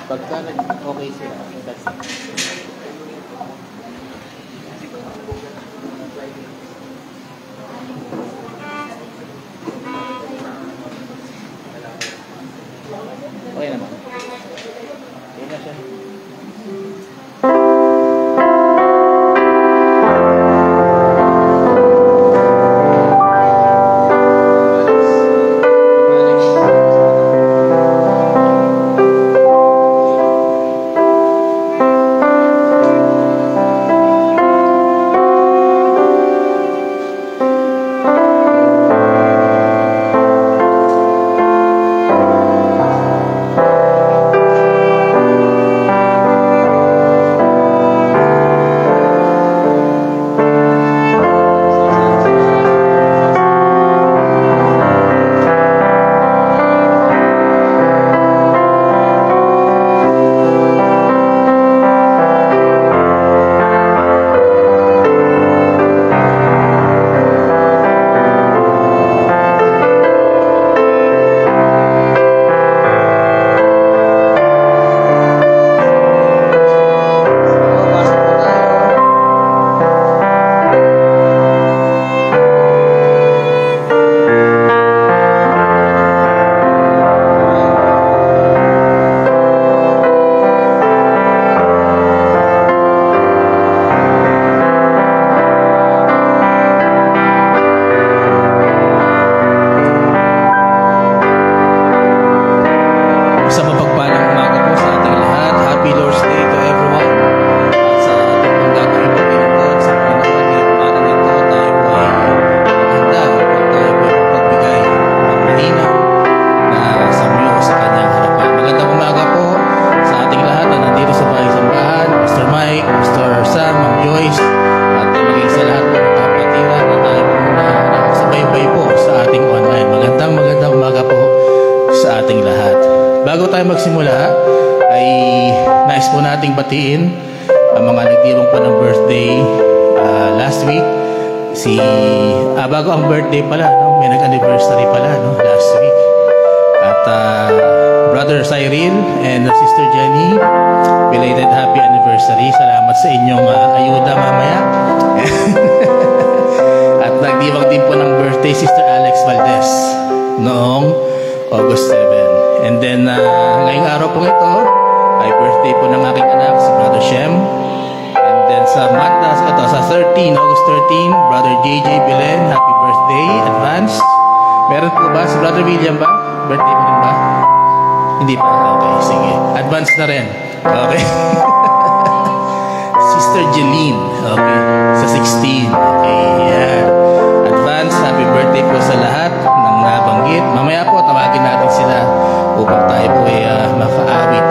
Pagka nag-okay sila, that's it. Okay naman. Okay na siya. Magsimula ay nais po nating batiin ang mga nagdirong pa ng birthday last week. Bago ang birthday pala, no? May nag-anniversary pala, no? Last week. At Brother Cyril and Sister Jenny, belated happy anniversary. Salamat sa inyong ayuda mamaya. At nagdiwag din po ng birthday Sister Alex Valdez noong August 7. And then, ngayong araw po ito, ay birthday po ng aking anak, si Brother Shem. And then sa August 13, Brother JJ Belen, happy birthday, advance. Meron po ba? Si Brother William ba? Birthday mo rin ba? Hindi pa? Okay, sige. Advance na rin. Okay. Sister Jeline, okay. Sa 16, okay, yeah. Advance, happy birthday po sa lahat ng nabanggit. Mamaya po, tawagin natin sila upang tayo po ay makaawit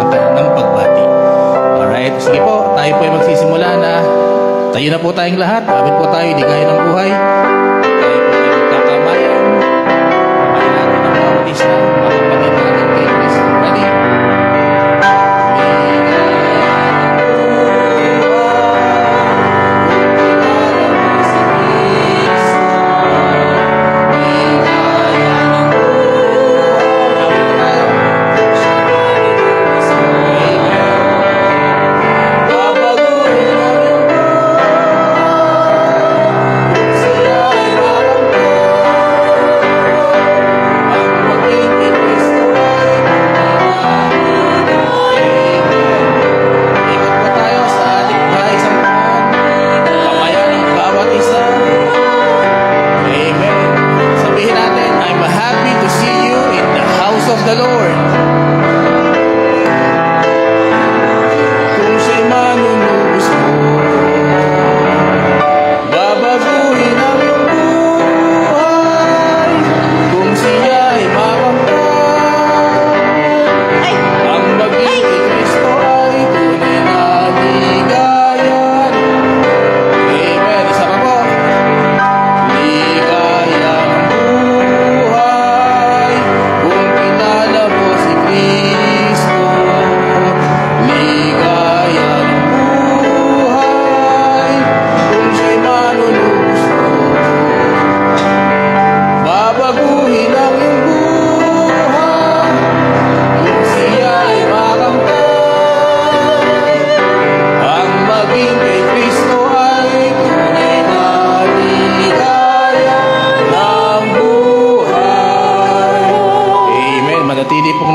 ng kanilang pagbati. Alright, sige po, tayo po ay magsisimula na. Tayo na po tayong lahat. Awit po tayo, ligaya ng buhay. Tayo po ay magkakamayan. Kamayan natin ang bawat isa. Mga kapatid natin kay Kristo. Ready?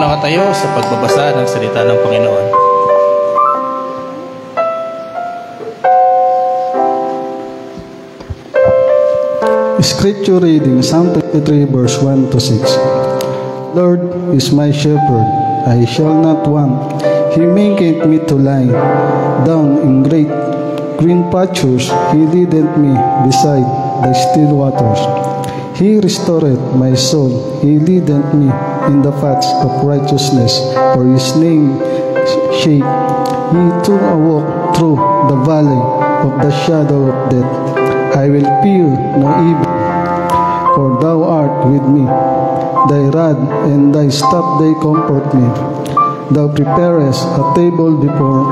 nakatayo sa pagbabasa ng salita ng Panginoon. Scripture reading, Psalm 23, verse 1 to 6. Lord is my shepherd, I shall not want. He maketh me to lie down in great green pastures. He leadeth me beside the still waters. He restoreth my soul. He leadeth me in the paths of righteousness for his name's sake. He took a walk through the valley of the shadow of death. I will fear no evil, for thou art with me. Thy rod and thy staff, they comfort me. Thou preparest a table before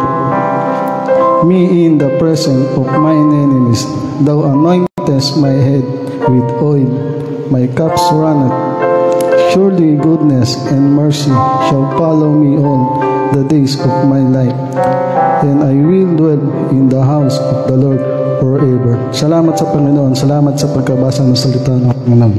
me in the presence of mine enemies. Thou anointest my head with oil. My cups runneth. Surely goodness and mercy shall follow me all the days of my life, and I will dwell in the house of the Lord forever. Salamat sa Panginoon. Salamat sa pagkabasa ng salita ng Panginoon.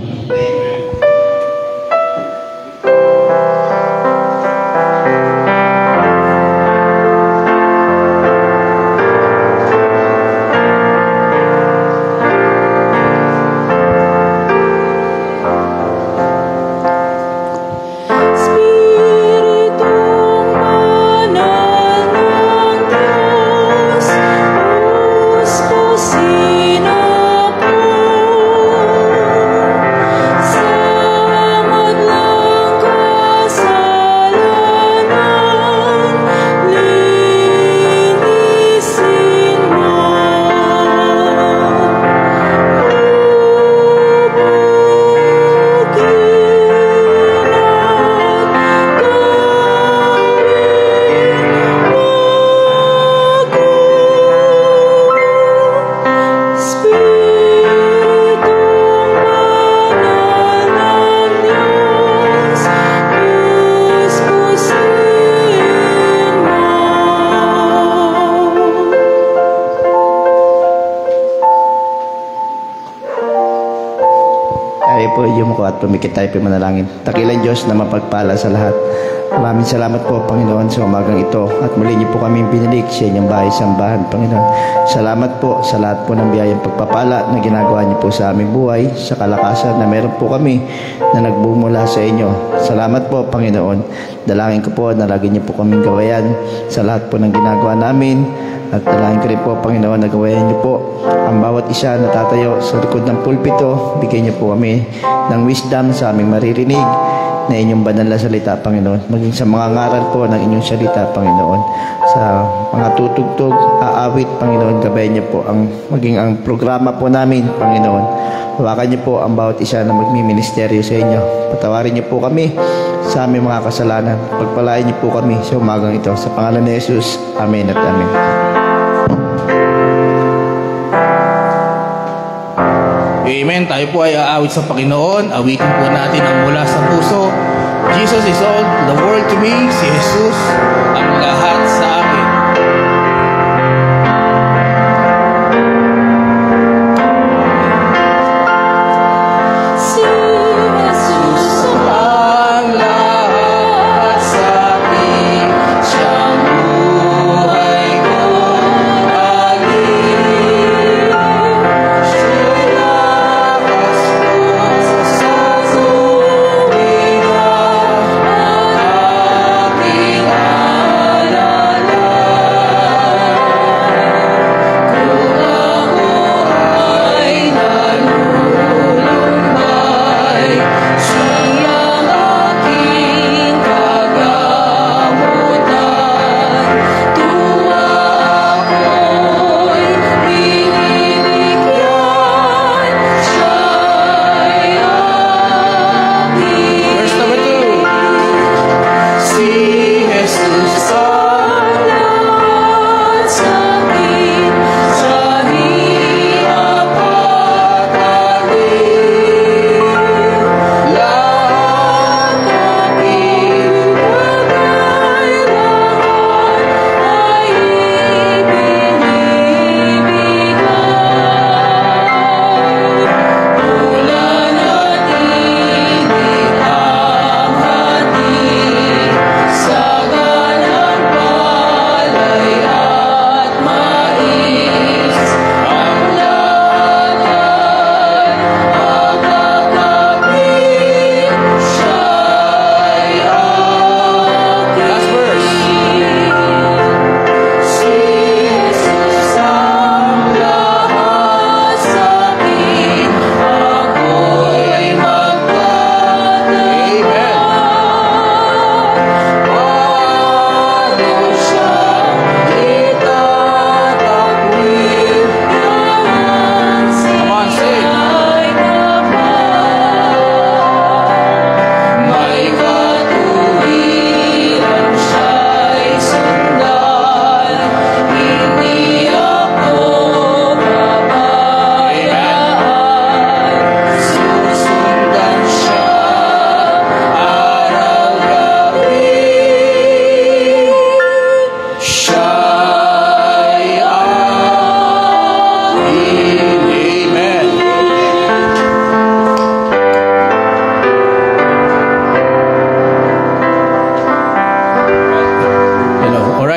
At pumikit tayo manalangin. Dakilang Diyos na mapagpala sa lahat. Maraming salamat po, Panginoon, sa umagang ito. At muli niyo po kami binalik sa inyong bahay sambahan, Panginoon. Salamat po sa lahat po ng biyayang pagpapala na ginagawa niyo po sa aming buhay, sa kalakasan na meron po kami na nagbumula sa inyo. Salamat po, Panginoon. Dalangin ko po na lagi niyo po kaming gawayan sa lahat po ng ginagawa namin. At dalangin ko rin po, Panginoon, na gawayan niyo po ang bawat isa na tatayo sa likod ng pulpito. Bigyan niyo po kami ng wisdom sa aming maririnig na inyong banal na salita, Panginoon. Maging sa mga ngaral po ng inyong salita, Panginoon. Sa mga tutugtog, aawit, Panginoon, gabayan niyo po maging ang programa po namin, Panginoon. Hawakan niyo po ang bawat isa na magmiministeryo sa inyo. Patawarin niyo po kami sa aming mga kasalanan. Pagpalain niyo po kami sa umagang ito. Sa pangalan ni Jesus, Amen at Amen. Amen. Tayo po ay aawit sa Panginoon. Awitin po natin ang mula sa puso. Jesus is all the world to me. Si Jesus ang lahat sa akin.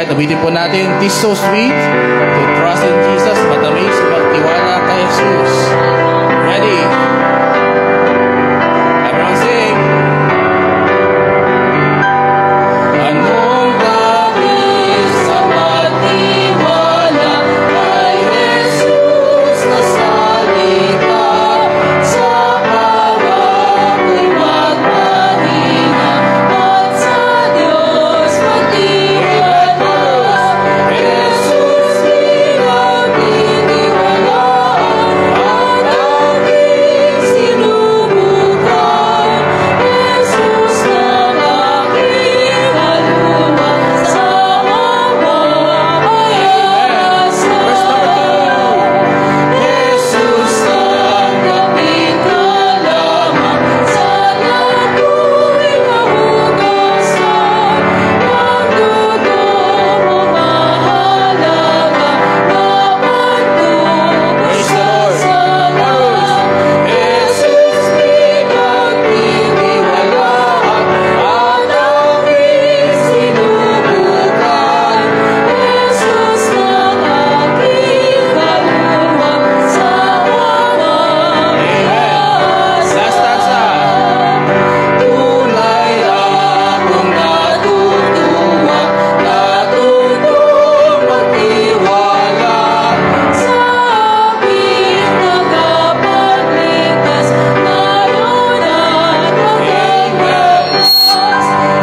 Alright, abitin po natin. It is so sweet to trust in Jesus. Matamis magtiwala kay Jesus. Ready? Everyone sing. Anong labis sa magtiwala kay Jesus na salita sa pangako magpahinga at sa Diyos magtiwala. Jesus pinagtitiwalaan at aking sinubukan. Jesus ng aking kaluluwa sa mamamayasa. Jesus tanggapin ka lamang sa lako'y mahugasan. Ang dugo mo mahalaga naman tubos na salang. Jesus pinagtitiwalaan at aking sinubukan. Jesus ng aking kaluluwa sa mamamayasa. Last stanza. Tunay akong natutuwa, natutong magtiwala sa aking tagapagligtas ngayon at magwawakas.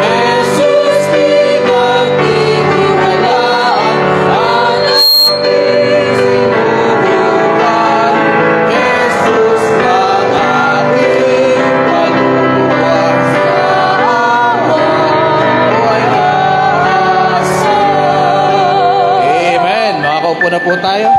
Jesus pinagtitiwalaan at aking sinubukan. Jesus ng aking kaluluwa sa mamamayasa. Amen. Makakaupo na po tayo.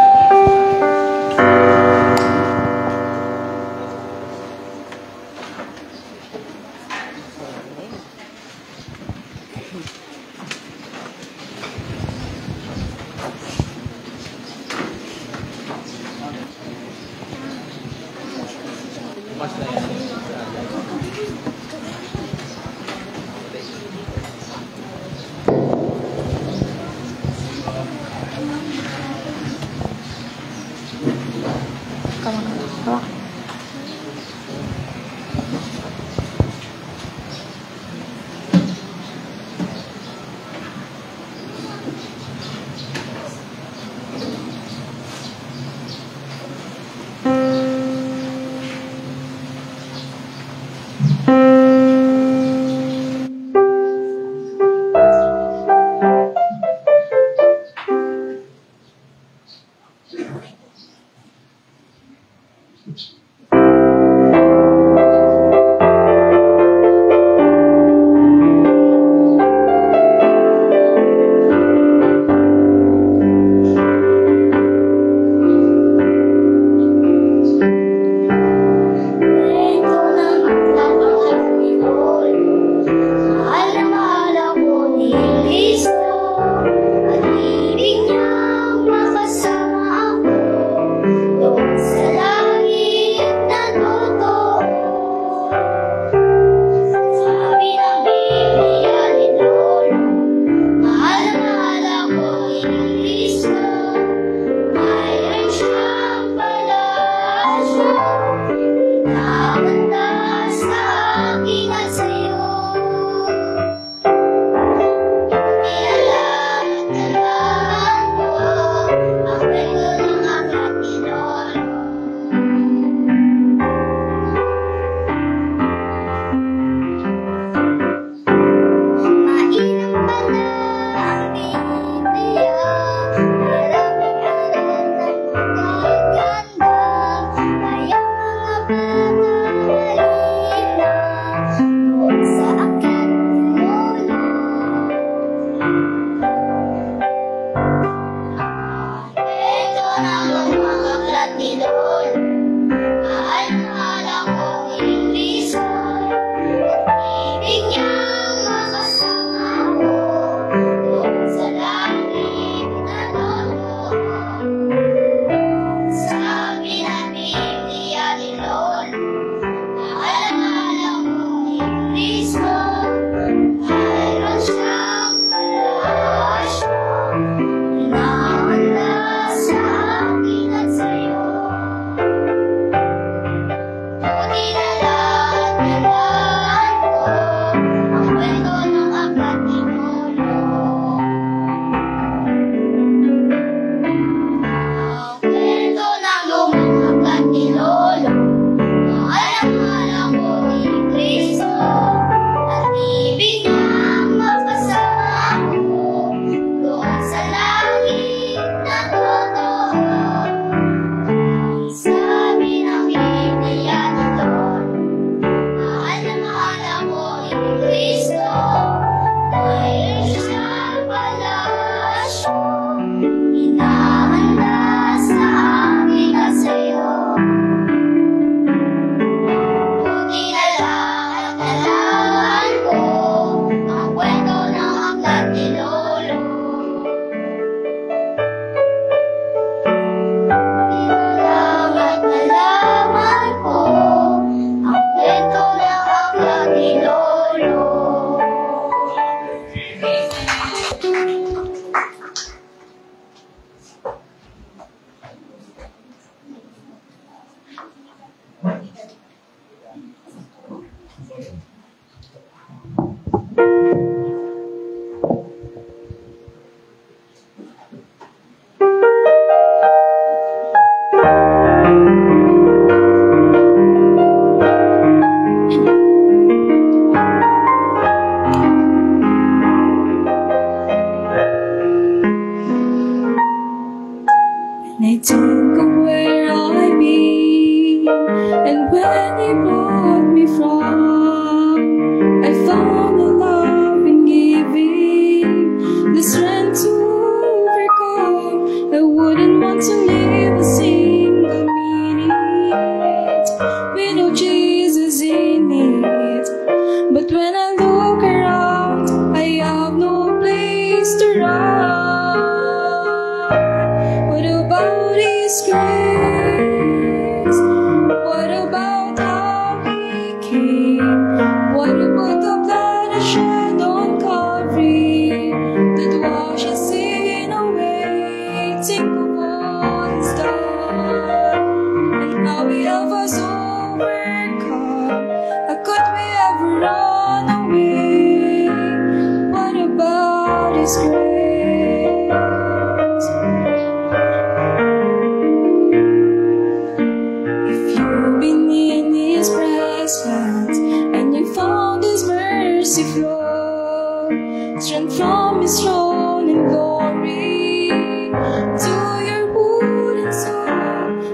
strength from His throne in glory. To your wood and soul,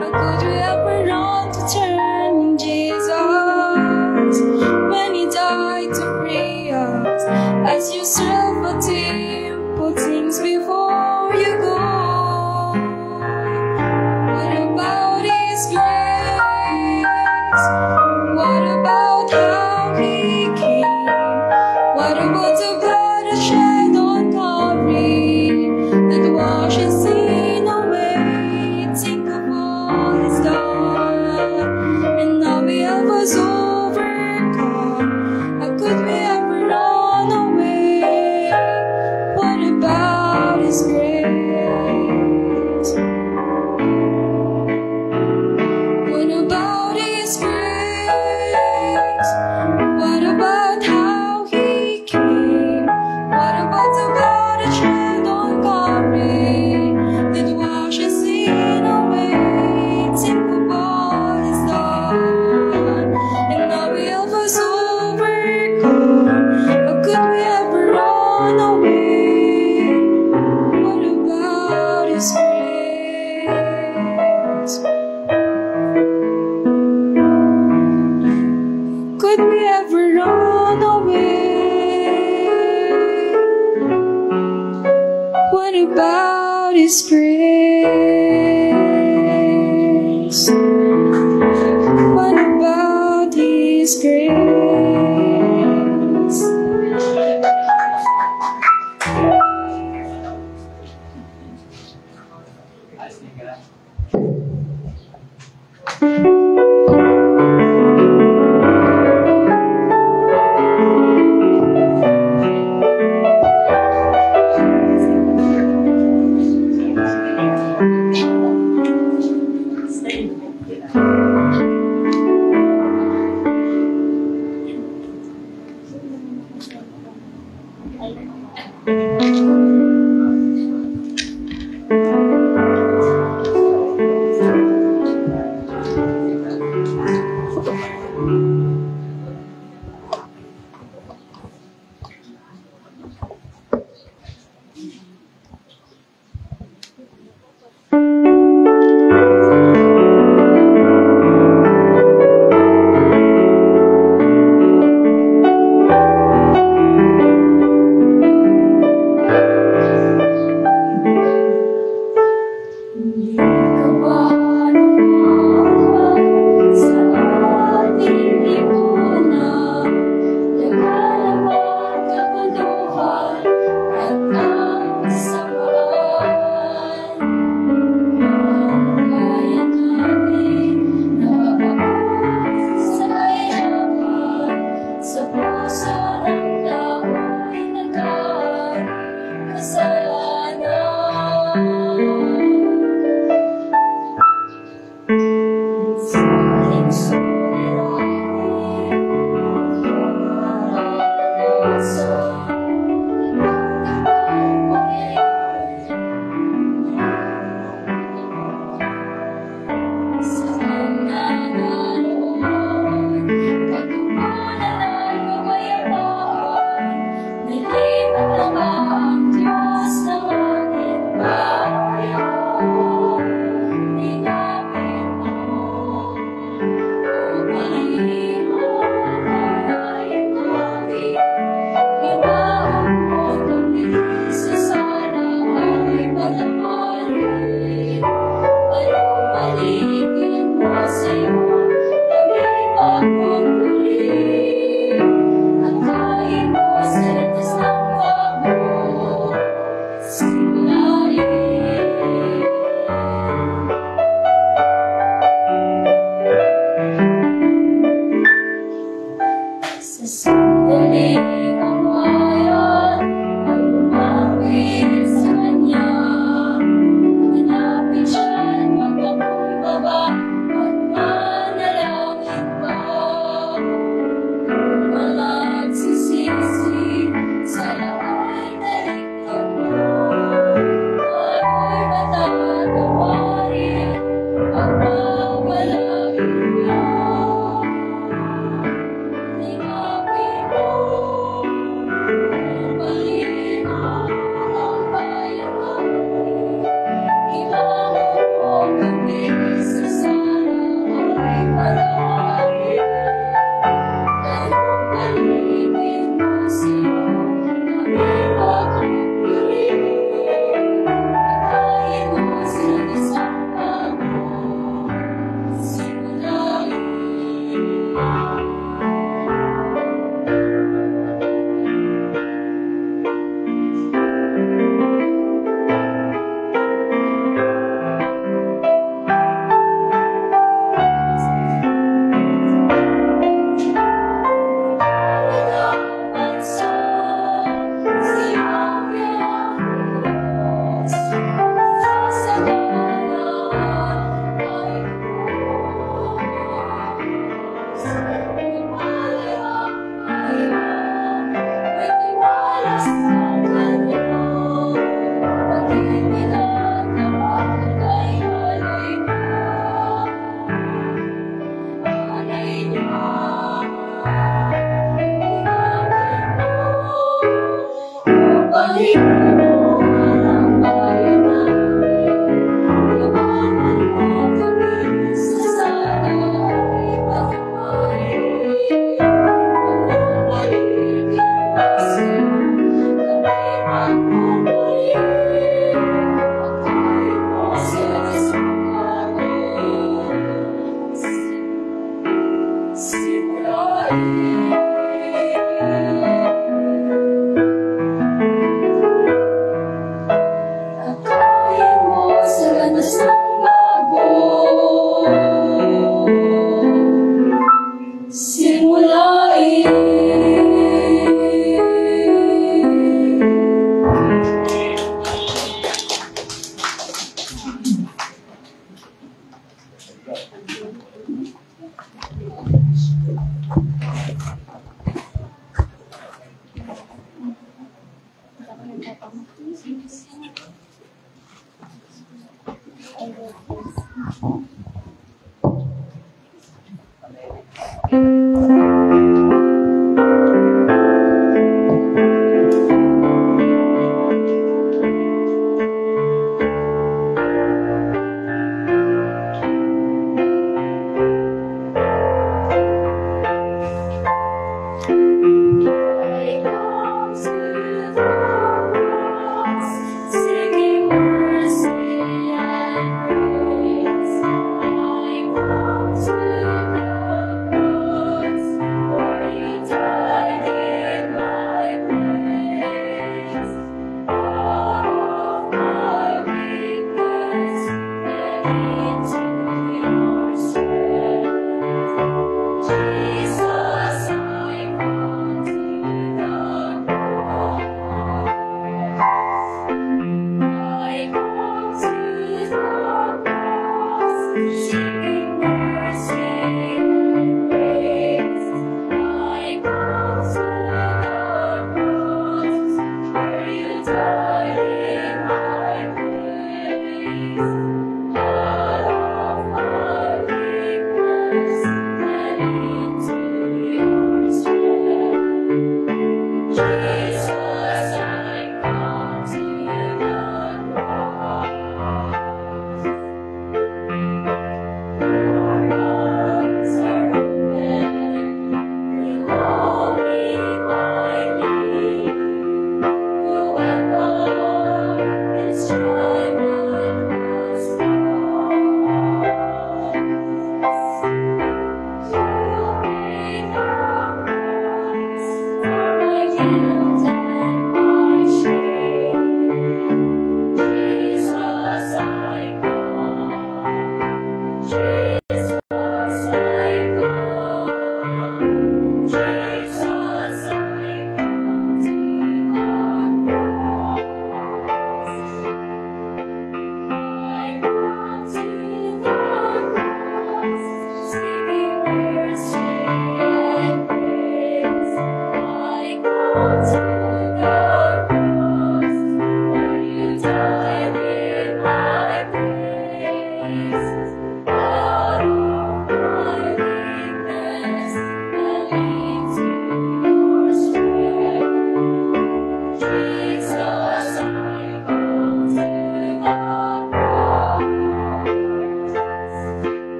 how could we ever run to turn in Jesus? When He died to free us, as you serve a team, put things before you go. What about His grace? What about how He came? What about the blood that shed on Calvary that washes sin away? Think of all He's done, and now we have us overcome. How could we ever run away? What about His grace? What about His grace? What about how He came? What about the blood that shed on Calvary that washes sin away? Think of all He's done, and now we have us overcome. How could we ever run away? What about His grace? Could we ever run away? What about His grace? What about His grace?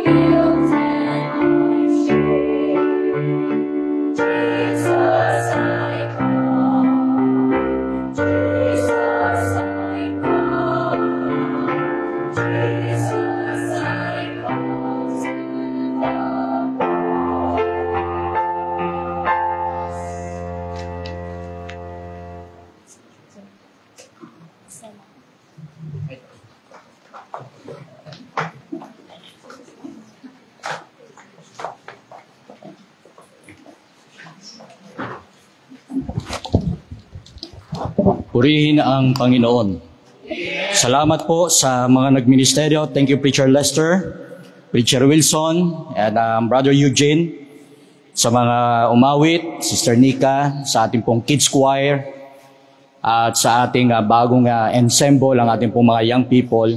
Guilt and Purihin ang Panginoon. Salamat po sa mga nagministeryo. Thank you, Preacher Lester, Preacher Wilson, and Brother Eugene, sa mga umawit, Sister Nika, sa ating pong kids choir, at sa ating bagong ensemble, ang ating pong mga young people.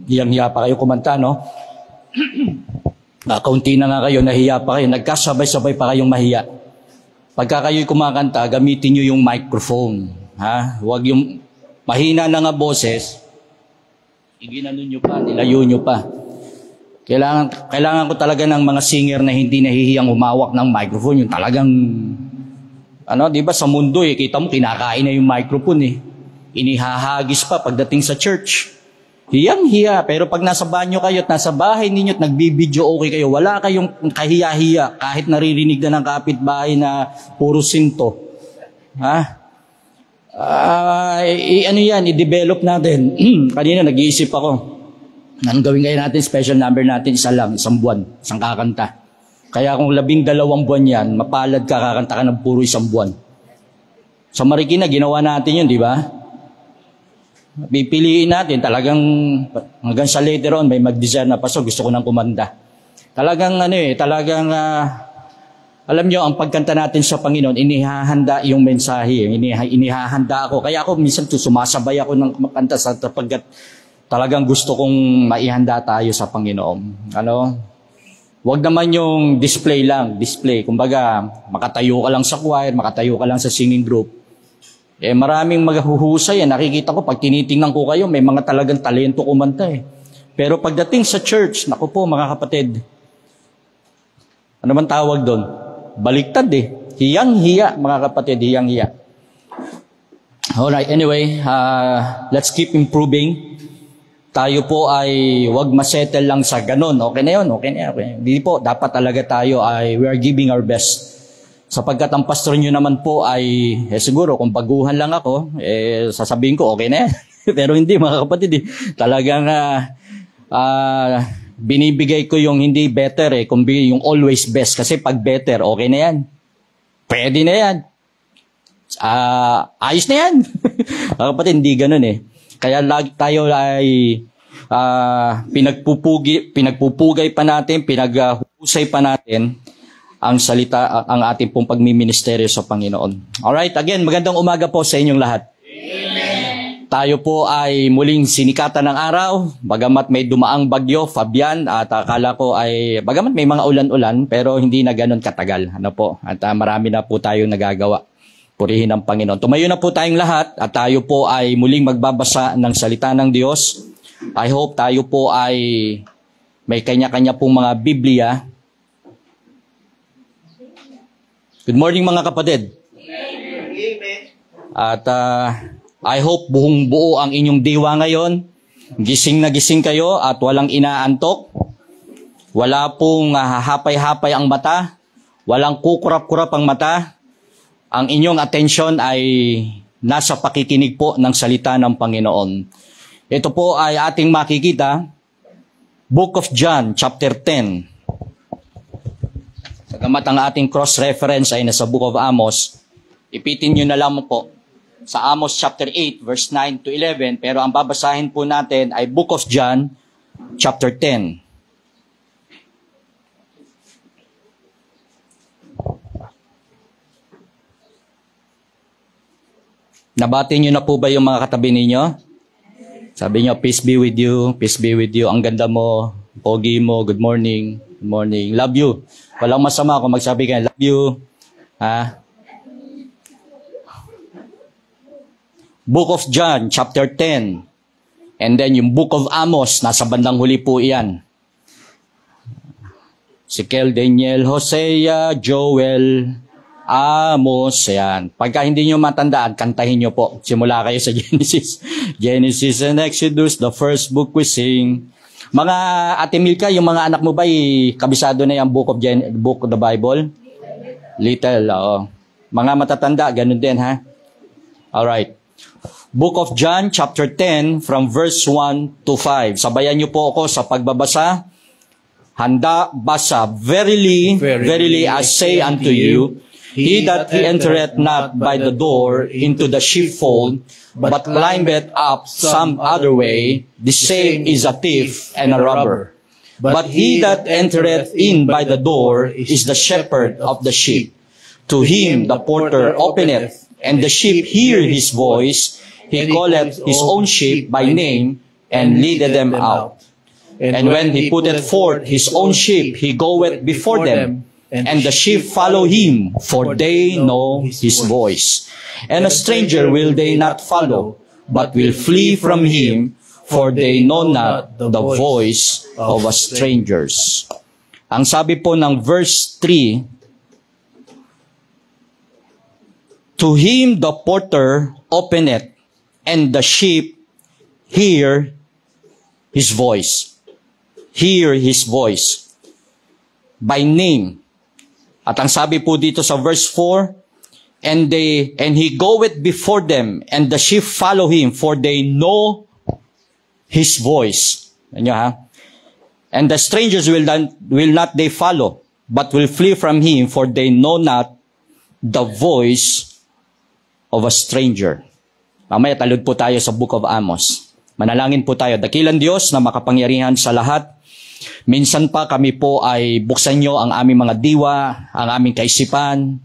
Hiyang-hiya pa kayo kumanta, no? Kaunti na nga kayo, nahiya pa kayo. Nagkasabay-sabay pa kayong mahiya. Pagka kayo'y kumakanta, gamitin nyo yung microphone. Ha? Huwag yung mahina na nga boses, iginanon nyo pa, nilayo nyo pa. Kailangan ko talaga ng mga singer na hindi nahihiyang humawak ng microphone. Yung talagang, di ba sa mundo kita mo, kinakain na yung microphone Inihahagis pa pagdating sa church. Hiyang-hiya. Pero pag nasa banyo kayo at nasa bahay ninyo at nagbibideo okay kayo, wala kayong kahiya-hiya kahit naririnig na ng kapitbahay na puro sinto. I-develop natin. Kanina nag-iisip ako. Anong gawin kayo natin? Special number natin, isa lang, isang buwan, isang kakanta. Kaya kung 12 buwan yan, mapalad ka, kakanta ka ng puro isang buwan. Sa Marikina, ginawa natin yun, di ba? Pipiliin natin, talagang hanggang sa later on, may mag-design na paso, gusto ko nang kumanda. Talagang alam nyo, ang pagkanta natin sa Panginoon, inihahanda yung mensahe, inihahanda ako. Kaya ako minsan sumasabay ako ng makanta sapagkat talagang gusto kong maihanda tayo sa Panginoon. Huwag naman yung display lang, Kumbaga, makatayo ka lang sa choir, makatayo ka lang sa singing group. Maraming maghuhusay. Nakikita ko, pag tinitingnan ko kayo, may mga talagang talento kumanta Pero pagdating sa church, naku po mga kapatid, ano man tawag doon? Baliktad Hiyang-hiya, mga kapatid, hiyang-hiya. Alright, anyway, let's keep improving. Tayo po ay wag masettle lang sa ganun. Okay na yun, okay. Hindi po, dapat talaga tayo we are giving our best. Sapagkat ang pastor nyo naman po ay, siguro kung baguhan lang ako, sasabihin ko, okay na yan. Pero hindi, mga kapatid, talagang binibigay ko yung hindi better kundi yung always best. Kasi pag better, okay na yan. Pwede na yan. Ayos na yan. Mga kapatid, hindi ganun Kaya lagi tayo ay pinagpupugay pa natin, pinaghusay pa natin ang salita, ang ating pong pagmiministeryo sa Panginoon. Alright, again, magandang umaga po sa inyong lahat. Amen. Tayo po ay muling sinikatan ng araw, bagamat may dumaang bagyo, Fabian, at akala ko bagamat may mga ulan-ulan, pero hindi na ganun katagal. At marami na po tayong nagagawa. Purihin ang Panginoon. Tumayo na po tayong lahat at tayo po ay muling magbabasa ng salita ng Diyos. I hope tayo po ay may kanya-kanya pong mga Biblia. Good morning mga kapatid. At I hope buong buo ang inyong diwa ngayon. Gising na gising kayo at walang inaantok. Wala pong hahapay-hapay ang mata. Walang kukurap-kurap ang mata. Ang inyong atensyon ay nasa pakikinig po ng salita ng Panginoon. Ito po ay ating makikita, Book of John, chapter 10. Sagamat ang ating cross-reference ay nasa Book of Amos, ipitin nyo na lang po sa Amos chapter 8, verse 9 to 11, pero ang babasahin po natin ay Book of John, chapter 10. Nabati nyo na po ba yung mga katabi ninyo? Sabi nyo, peace be with you, peace be with you. Ang ganda mo, pogi mo, good morning, good morning. Love you. Walang masama kung magsabi kayo, love you. Book of John, chapter 10. And then yung Book of Amos, nasa bandang huli po iyan. Sikel, Daniel, Hosea, Joel, Amos, yan. Pagka hindi nyo matandaan, kantahin nyo po. Simula kayo sa Genesis. Genesis and Exodus, the first book we sing. Mga Ate Milka, yung mga anak mo ba, kabisado na yung book of the Bible? Little, oo. Mga matatanda, ganun din, ha? Alright. Book of John, chapter 10, from verse 1 to 5. Sabayan niyo po ako sa pagbabasa. Handa, basa. Verily, verily, I say unto you, He that he entereth not by the door into the sheepfold, but climbeth up some other way, the same is a thief and a robber. But he that entereth in by the door is the shepherd of the sheep. To him the porter openeth, and the sheep hear his voice. He calleth his own sheep by name, and leadeth them out. And when he putteth forth his own sheep, he goeth before them, and the sheep follow him, for they know his voice. And a stranger will they not follow, but will flee from him, for they know not the voice of a strangers. Ang sabi po ng verse 3, to him the porter openeth, and the sheep hear his voice. Hear his voice. By name. At ang sabi po dito sa verse 4, and he goeth before them, and the sheep follow him, for they know his voice. Ano ha? And the strangers will not they follow, but will flee from him, for they know not the voice of a stranger. Mamaya talod po tayo sa Book of Amos. Manalangin po tayo. Dakilang Diyos na makapangyarihan sa lahat. Minsan pa kami po ay buksan nyo ang aming mga diwa, ang aming kaisipan,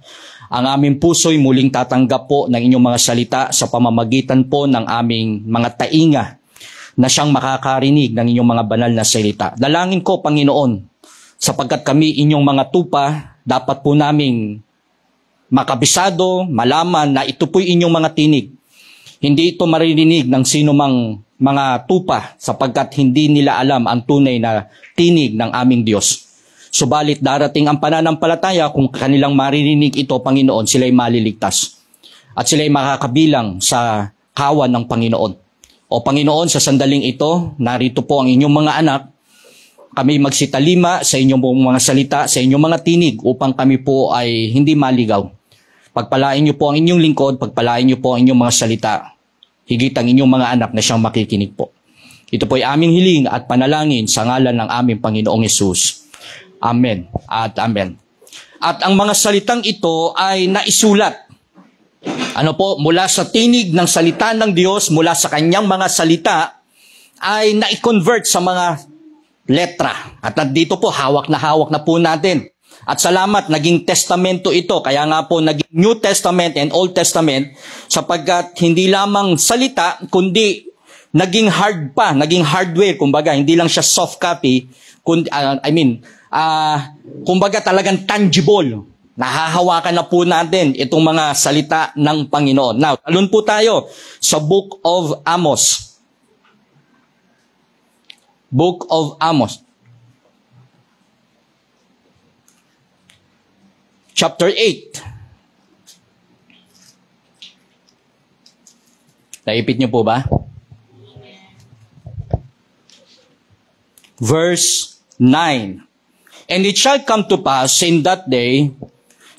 ang aming puso'y muling tatanggap po ng inyong mga salita sa pamamagitan po ng aming mga tainga na siyang makakarinig ng inyong mga banal na salita. Dalangin ko, Panginoon, sapagkat kami inyong mga tupa, dapat po naming makabisado, malaman na ito po'y inyong mga tinig. Hindi ito maririnig ng sino mang mga tupa sapagkat hindi nila alam ang tunay na tinig ng aming Diyos. Subalit darating ang pananampalataya kung kanilang maririnig ito, Panginoon, sila'y maliligtas. At sila'y makakabilang sa kawan ng Panginoon. O Panginoon, sa sandaling ito, narito po ang inyong mga anak. Kami magsitalima sa inyong mga salita, sa inyong mga tinig upang kami po ay hindi maligaw. Pagpalain niyo po ang inyong lingkod, pagpalain niyo po ang inyong mga salita. Higit ang inyong mga anak na siyang makikinig po. Ito po ay aming hiling at panalangin sa ngalan ng aming Panginoong Hesus. Amen at amen. At ang mga salitang ito ay naisulat. Ano po, mula sa tinig ng salita ng Diyos, mula sa kanyang mga salita, ay na-convert sa mga letra. At dito po, hawak na po natin. At salamat, naging testamento ito. Kaya nga po, naging New Testament and Old Testament sapagkat hindi lamang salita, kundi naging naging hardware. Kumbaga, hindi lang siya soft copy, kundi, kumbaga talagang tangible. Nahahawakan na po natin itong mga salita ng Panginoon. Now, talon po tayo sa Book of Amos. Book of Amos. Chapter 8. Naipit niyo po ba? Verse 9. And it shall come to pass in that day,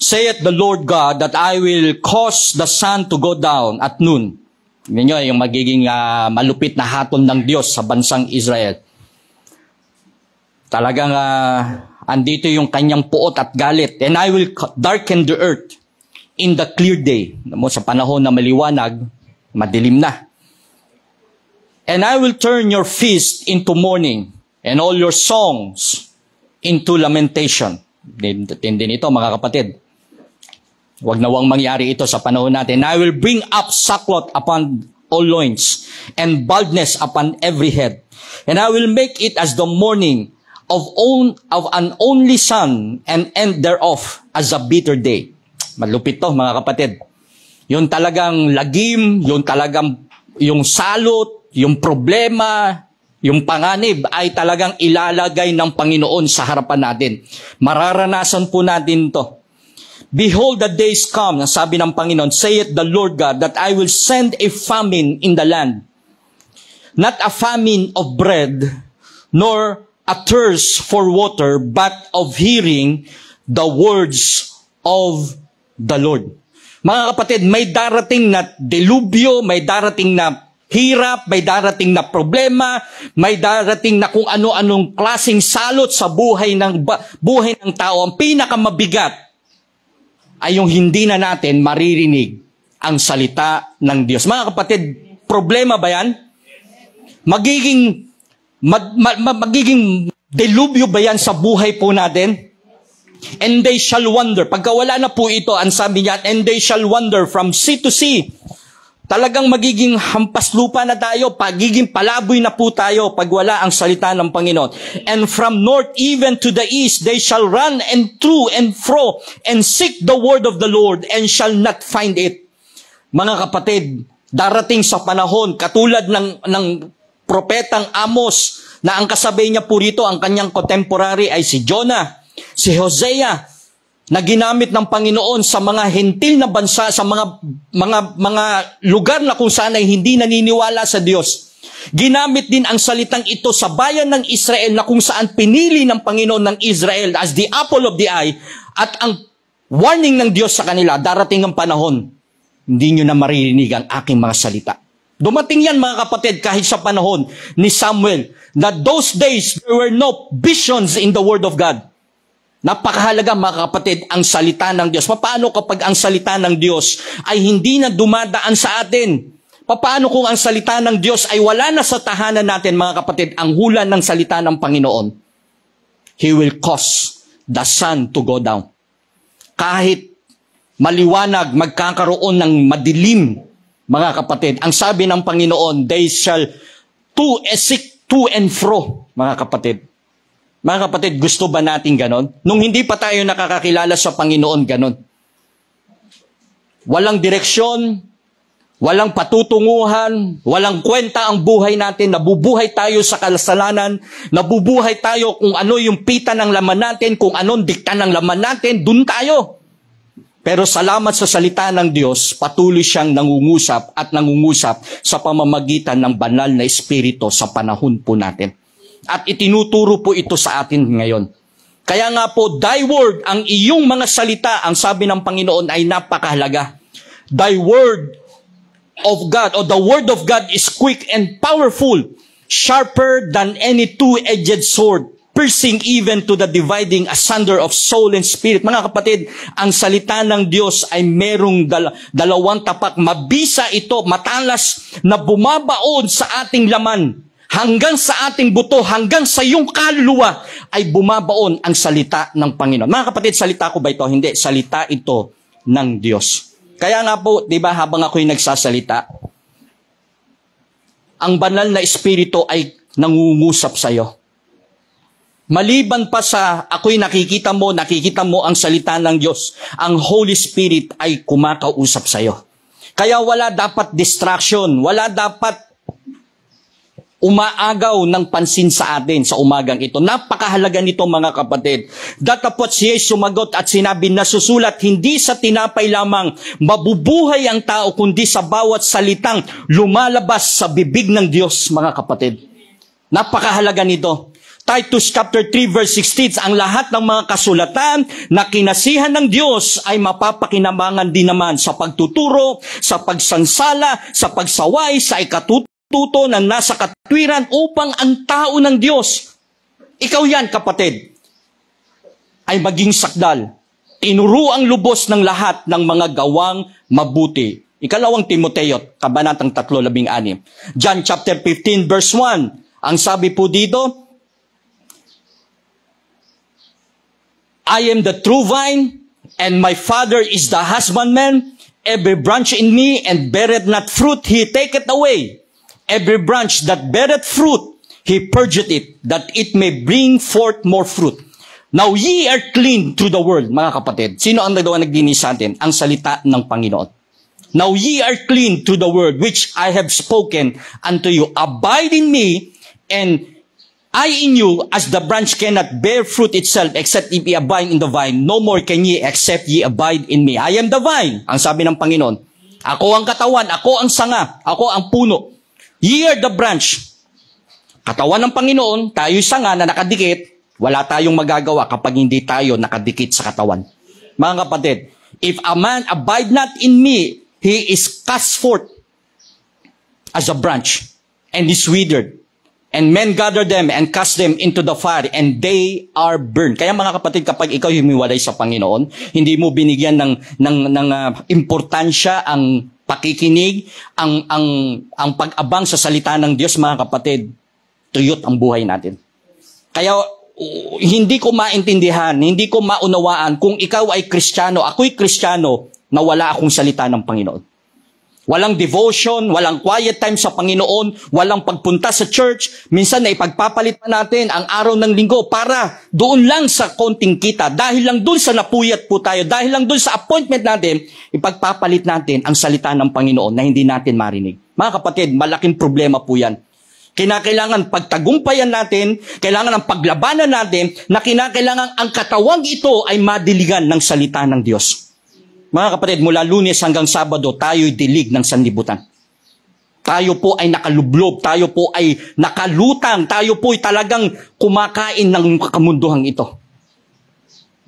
saith the Lord God, that I will cause the sun to go down at noon. Ninyo, yung magiging malupit na hatol ng Diyos sa bansang Israel. Talagang andito yung kanyang puot at galit. And I will darken the earth in the clear day. Sa panahon na maliwanag, madilim na. And I will turn your feast into mourning, and all your songs into lamentation. Tindin ito, mga kapatid. Huwag nawang mangyari ito sa panahon natin. I will bring up sackcloth upon all loins, and baldness upon every head. And I will make it as the mourning of an only son, and end thereof as a bitter day. Malupit to, mga kapatid. Yung talagang lagim, yung talagang yung salot, yung problema, yung panganib ay talagang ilalagay ng Panginoon sa harapan natin. Mararanasan po natin to. Behold, the days come, sabi ng Panginoon, saith the Lord God, that I will send a famine in the land. Not a famine of bread, nor a thirst for water, but of hearing the words of the Lord. Mga kapatid, may darating na delubyo, may darating na hirap, may darating na problema, may darating na kung ano-anong klaseng salot sa buhay ng tao. Ang pinakamabigat ay yung hindi na natin maririnig ang salita ng Diyos. Mga kapatid, problema ba yan? Magiging delubyo ba yan sa buhay po natin? And they shall wander. Pagka wala na po ito, ang sabi niya, and they shall wander from sea to sea. Talagang magiging hampas lupa na tayo, pagiging palaboy na po tayo pag wala ang salita ng Panginoon. And from north even to the east, they shall run and to and fro and seek the word of the Lord and shall not find it. Mga kapatid, darating sa panahon, katulad ng propetang Amos, na ang kasabay niya po rito, ang kanyang contemporary ay si Jonah, si Hosea, na ginamit ng Panginoon sa mga hentil na bansa, sa mga lugar na kung saan ay hindi naniniwala sa Diyos. Ginamit din ang salitang ito sa bayan ng Israel na kung saan pinili ng Panginoon ng Israel as the apple of the eye, at ang warning ng Diyos sa kanila, darating ang panahon, hindi nyo na maririnig ang aking mga salita. Dumating yan mga kapatid kahit sa panahon ni Samuel, na those days there were no visions in the Word of God. Napakahalaga mga kapatid ang salita ng Diyos. Paano kapag ang salita ng Diyos ay hindi na dumadaan sa atin? Paano kung ang salita ng Diyos ay wala na sa tahanan natin mga kapatid, ang hula ng salita ng Panginoon? He will cause the sun to go down. Kahit maliwanag, magkakaroon ng madilim, mga kapatid, ang sabi ng Panginoon, they shall seek to and fro, mga kapatid. Mga kapatid, gusto ba natin ganon? Nung hindi pa tayo nakakakilala sa Panginoon, ganon. Walang direksyon, walang patutunguhan, walang kwenta ang buhay natin, nabubuhay tayo sa kasalanan, nabubuhay tayo kung ano yung pita ng laman natin, kung anong dikta ng laman natin, dun tayo. Pero salamat sa salita ng Diyos, patuloy siyang nangungusap at nangungusap sa pamamagitan ng banal na Espiritu sa panahon po natin. At itinuturo po ito sa atin ngayon. Kaya nga po, thy word, ang iyong mga salita, ang sabi ng Panginoon ay napakahalaga. Thy word of God, or the word of God is quick and powerful, sharper than any two-edged sword, piercing even to the dividing asunder of soul and spirit. Mga kapatid, ang salita ng Diyos ay merong dalawang tapak. Mabisa ito, matalas, na bumabaon sa ating laman. Hanggang sa ating buto, hanggang sa iyong kaluluwa, ay bumabaon ang salita ng Panginoon. Mga kapatid, salita ko ba ito? Hindi, salita ito ng Diyos. Kaya nga po, di ba, habang ako'y nagsasalita, ang banal na Espiritu ay nangungusap sa iyo. Maliban pa sa ako'y nakikita mo ang salita ng Diyos, ang Holy Spirit ay kumakausap sa iyo. Kaya wala dapat distraction, wala dapat umaagaw ng pansin sa atin sa umagang ito. Napakahalaga nito mga kapatid. Datapot siya sumagot at sinabi, nasusulat, hindi sa tinapay lamang mabubuhay ang tao, kundi sa bawat salitang lumalabas sa bibig ng Diyos, mga kapatid. Napakahalaga nito. Titus chapter 3 verse 16, ang lahat ng mga kasulatan na kinasihan ng Diyos ay mapapakinabangan din naman sa pagtuturo, sa pagsansala, sa pagsaway, sa ikatuto na nasa katwiran upang ang tao ng Diyos, ikaw yan kapatid, ay maging sakdal, tinuruang lubos ng lahat ng mga gawang mabuti. Ikalawang Timoteo, kabanatang 3:16. John chapter 15 verse 1, ang sabi po dito, I am the true vine, and my Father is the husbandman. Every branch in me and beareth not fruit, he taketh away. Every branch that beareth fruit, he purgeth it, that it may bring forth more fruit. Now ye are clean through the word, mga kapatid. Sino ang naglinis sa atin? Ang salita ng Panginoon. Now ye are clean through the word which I have spoken unto you. Abide in me, and I in you, as the branch cannot bear fruit itself except if ye abide in the vine. No more can ye except ye abide in me. I am the vine, ang sabi ng Panginoon. Ako ang katawan, ako ang sanga, ako ang puno. Ye are the branch. Katawan ng Panginoon, tayo'y sanga na nakadikit, wala tayong magagawa kapag hindi tayo nakadikit sa katawan. Mga kapatid, if a man abide not in me, he is cast forth as a branch and is withered. And men gather them and cast them into the fire, and they are burned. Kaya mga kapatid, kapag ikaw humiwalay sa Panginoon, hindi mo binigyan ng importansya ang pakikinig, ang pag-abang sa salita ng Diyos, mga kapatid, tuyot ang buhay natin. Kaya hindi ko maintindihan, hindi ko maunawaan kung ikaw ay Kristiyano, ako'y Kristiyano, na wala akong salita ng Panginoon. Walang devotion, walang quiet time sa Panginoon, walang pagpunta sa church. Minsan na ipagpapalit pa natin ang araw ng linggo para doon lang sa konting kita. Dahil lang doon sa napuyat po tayo, dahil lang doon sa appointment natin, ipagpapalit natin ang salita ng Panginoon na hindi natin marinig. Mga kapatid, malaking problema po yan. Kinakailangan pagtagumpayan natin, kailangan ang paglabanan natin, na kinakailangan ang katawang ito ay madiligan ng salita ng Diyos. Mga kapatid, mula Lunes hanggang Sabado, tayo'y dilig ng sanlibutan. Tayo po ay nakalublob, tayo po ay nakalutang, tayo po ay talagang kumakain ng kamunduhang ito.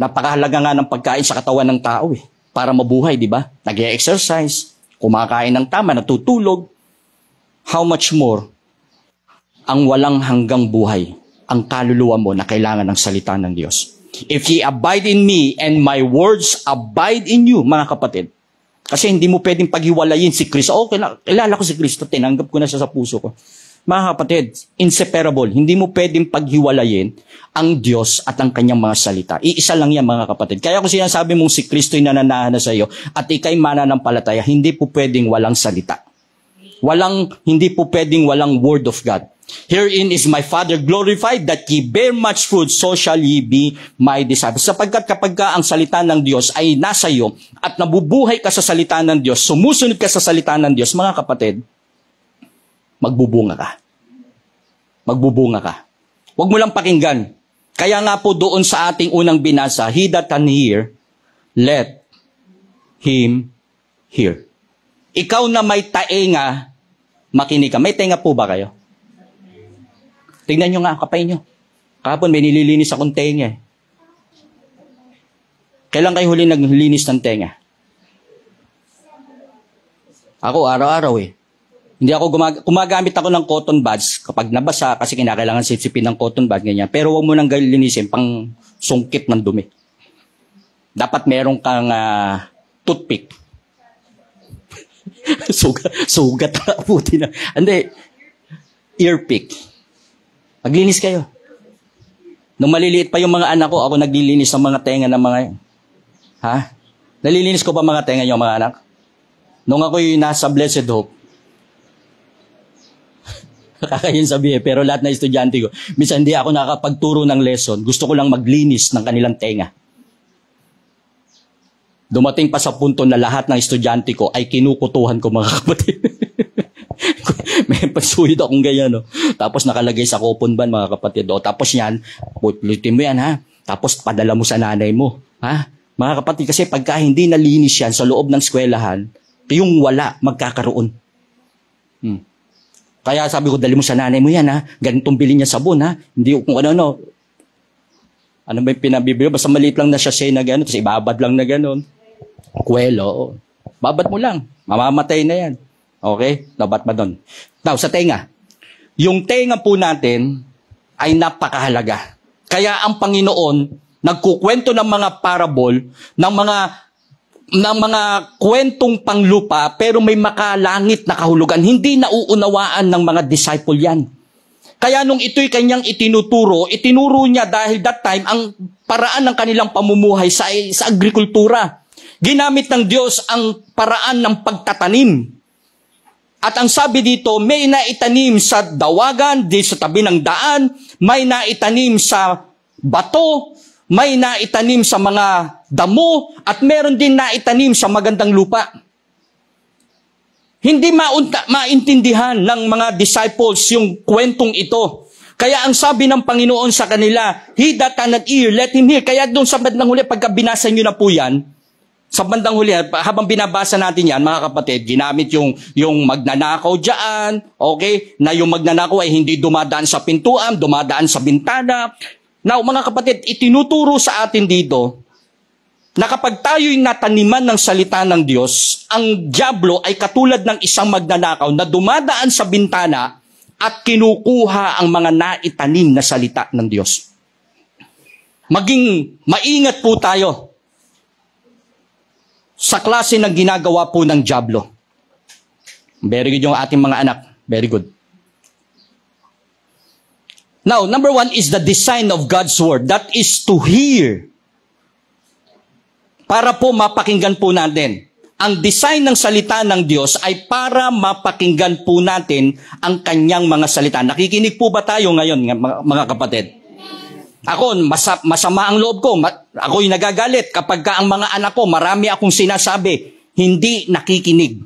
Napakahalaga nga ng pagkain sa katawan ng tao para mabuhay, di ba? Nag-exercise, kumakain ng tama, natutulog. How much more ang walang hanggang buhay, ang kaluluwa mo na kailangan ng salita ng Diyos. If ye abide in me and my words abide in you, mga kapatid. Kasi hindi mo pwedeng paghiwalayin si Kristo. Oh, kilala ko si Kristo, tinanggap ko na siya sa puso ko. Mga kapatid, inseparable. Hindi mo pwedeng paghiwalayin ang Diyos at ang kanyang mga salita. Iisa lang yan, mga kapatid. Kaya kung sinasabi mong si Kristo'y nananahan na sa iyo at ikay mananampalataya, hindi po pwedeng walang salita. Hindi po pwedeng walang word of God. Herein is my Father glorified, that ye bear much fruit, so shall ye be my disciples. Sapagkat kapag ang salita ng Diyos ay nasa iyo at nabubuhay ka sa salita ng Diyos, sumusunod ka sa salita ng Diyos, mga kapatid, magbubunga ka. Magbubunga ka. Huwag mo lang pakinggan. Kaya nga po doon sa ating unang binasa, he that can hear, let him hear. Ikaw na may taenga, makinig ka. May tenga po ba kayo? Tingnan nyo nga, kapay nyo. Kahapon may nililinis akong tenga. Kailan kayo huli naglinis ng tenga? Ako, araw-araw Hindi ako gumagamit ako ng cotton buds kapag nabasa kasi kinakailangan sipsipin ng cotton bud, ganyan. Pero huwag mo nang linisin pang sungkit ng dumi. Dapat meron kang toothpick. Sugat na puti na. Hindi, earpick. Maglinis kayo. Nung maliliit pa yung mga anak ko, ako naglilinis ng mga tenga ng mga yan. Ha? Nalilinis ko pa mga tenga yung mga anak? Nung ako'y nasa Blessed Hope, kakayin sabihin, pero lahat na estudyante ko, minsan hindi ako nakakapagturo ng lesson, gusto ko lang maglinis ng kanilang tenga. Dumating pa sa punto na lahat ng estudyante ko ay kinukutuhan ko, mga kapatid. May pagsuhid akong ganyan, no? Tapos nakalagay sa coupon ban, mga kapatid. O, tapos yan, putlutin mo yan, ha? Tapos padala mo sa nanay mo, ha? Mga kapatid, kasi pagka hindi nalinis yan sa loob ng eskwelahan, yung wala, magkakaroon. Kaya sabi ko, dali mo sa nanay mo yan, ha? Ganitong bilhin niya sabon, ha? Hindi kung ano. Ano ba yung pinabibili? Basta maliit lang na sachet na gano'n, tapos ibabad lang na gano'n. Kwelo, babad mo lang. Mamamatay na yan. Okay? Dapat ba doon? Now, sa tenga. Yung tenga po natin ay napakahalaga. Kaya ang Panginoon nagkukwento ng mga parable, ng mga kwentong panglupa, pero may makalangit na kahulugan. Hindi nauunawaan ng mga disciple yan. Kaya nung ito'y kanyang itinuro niya dahil that time ang paraan ng kanilang pamumuhay sa agrikultura. Ginamit ng Diyos ang paraan ng pagtatanim. At ang sabi dito, may naitanim sa dawagan, di sa tabi ng daan, may naitanim sa bato, may naitanim sa mga damo, at meron din naitanim sa magandang lupa. Hindi maintindihan ng mga disciples yung kwentong ito. Kaya ang sabi ng Panginoon sa kanila, he that cannot hear, let him hear. Kaya doon sa bandang huli, pagka binasa nyo na po yan, sa bandang huli, habang binabasa natin yan, mga kapatid, ginamit yung magnanakaw dyan, okay? Na yung magnanakaw ay hindi dumadaan sa pintuan, dumadaan sa bintana. Now, mga kapatid, itinuturo sa atin dito na kapag tayo'y nataniman ng salita ng Diyos, ang dyablo ay katulad ng isang magnanakaw na dumadaan sa bintana at kinukuha ang mga naitanim na salita ng Diyos. Maging maingat po tayo sa klase ng ginagawa po ng dyablo. Very good yung ating mga anak. Very good. Now, number 1 is the design of God's Word. That is to hear. Para po mapakinggan po natin. Ang design ng salita ng Diyos ay para mapakinggan po natin ang kanyang mga salita. Nakikinig po ba tayo ngayon, mga kapatid? Ako, masama ang loob ko. Ako'y nagagalit kapag ang mga anak ko, marami akong sinasabi, hindi nakikinig.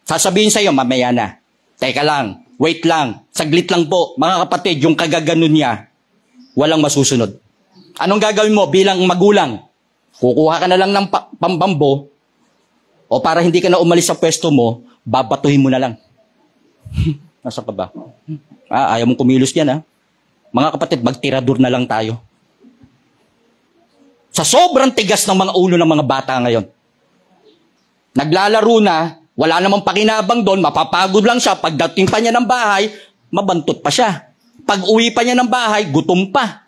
Sasabihin sa'yo, mamaya na. Teka lang, wait lang, saglit lang po. Mga kapatid, yung kagaganon niya, walang masusunod. Anong gagawin mo bilang magulang? Kukuha ka na lang ng pambambo, o para hindi ka na umalis sa pwesto mo, babatuhin mo na lang. Nasa ka ba? Ayaw mong kumilos yan, ha? Mga kapatid, magtirador na lang tayo. Sa sobrang tigas ng mga ulo ng mga bata ngayon. Naglalaro na, wala namang pakinabang doon, mapapagod lang siya. Pagdating pa niya ng bahay, mabantot pa siya. Pag uwi pa niya ng bahay, gutom pa.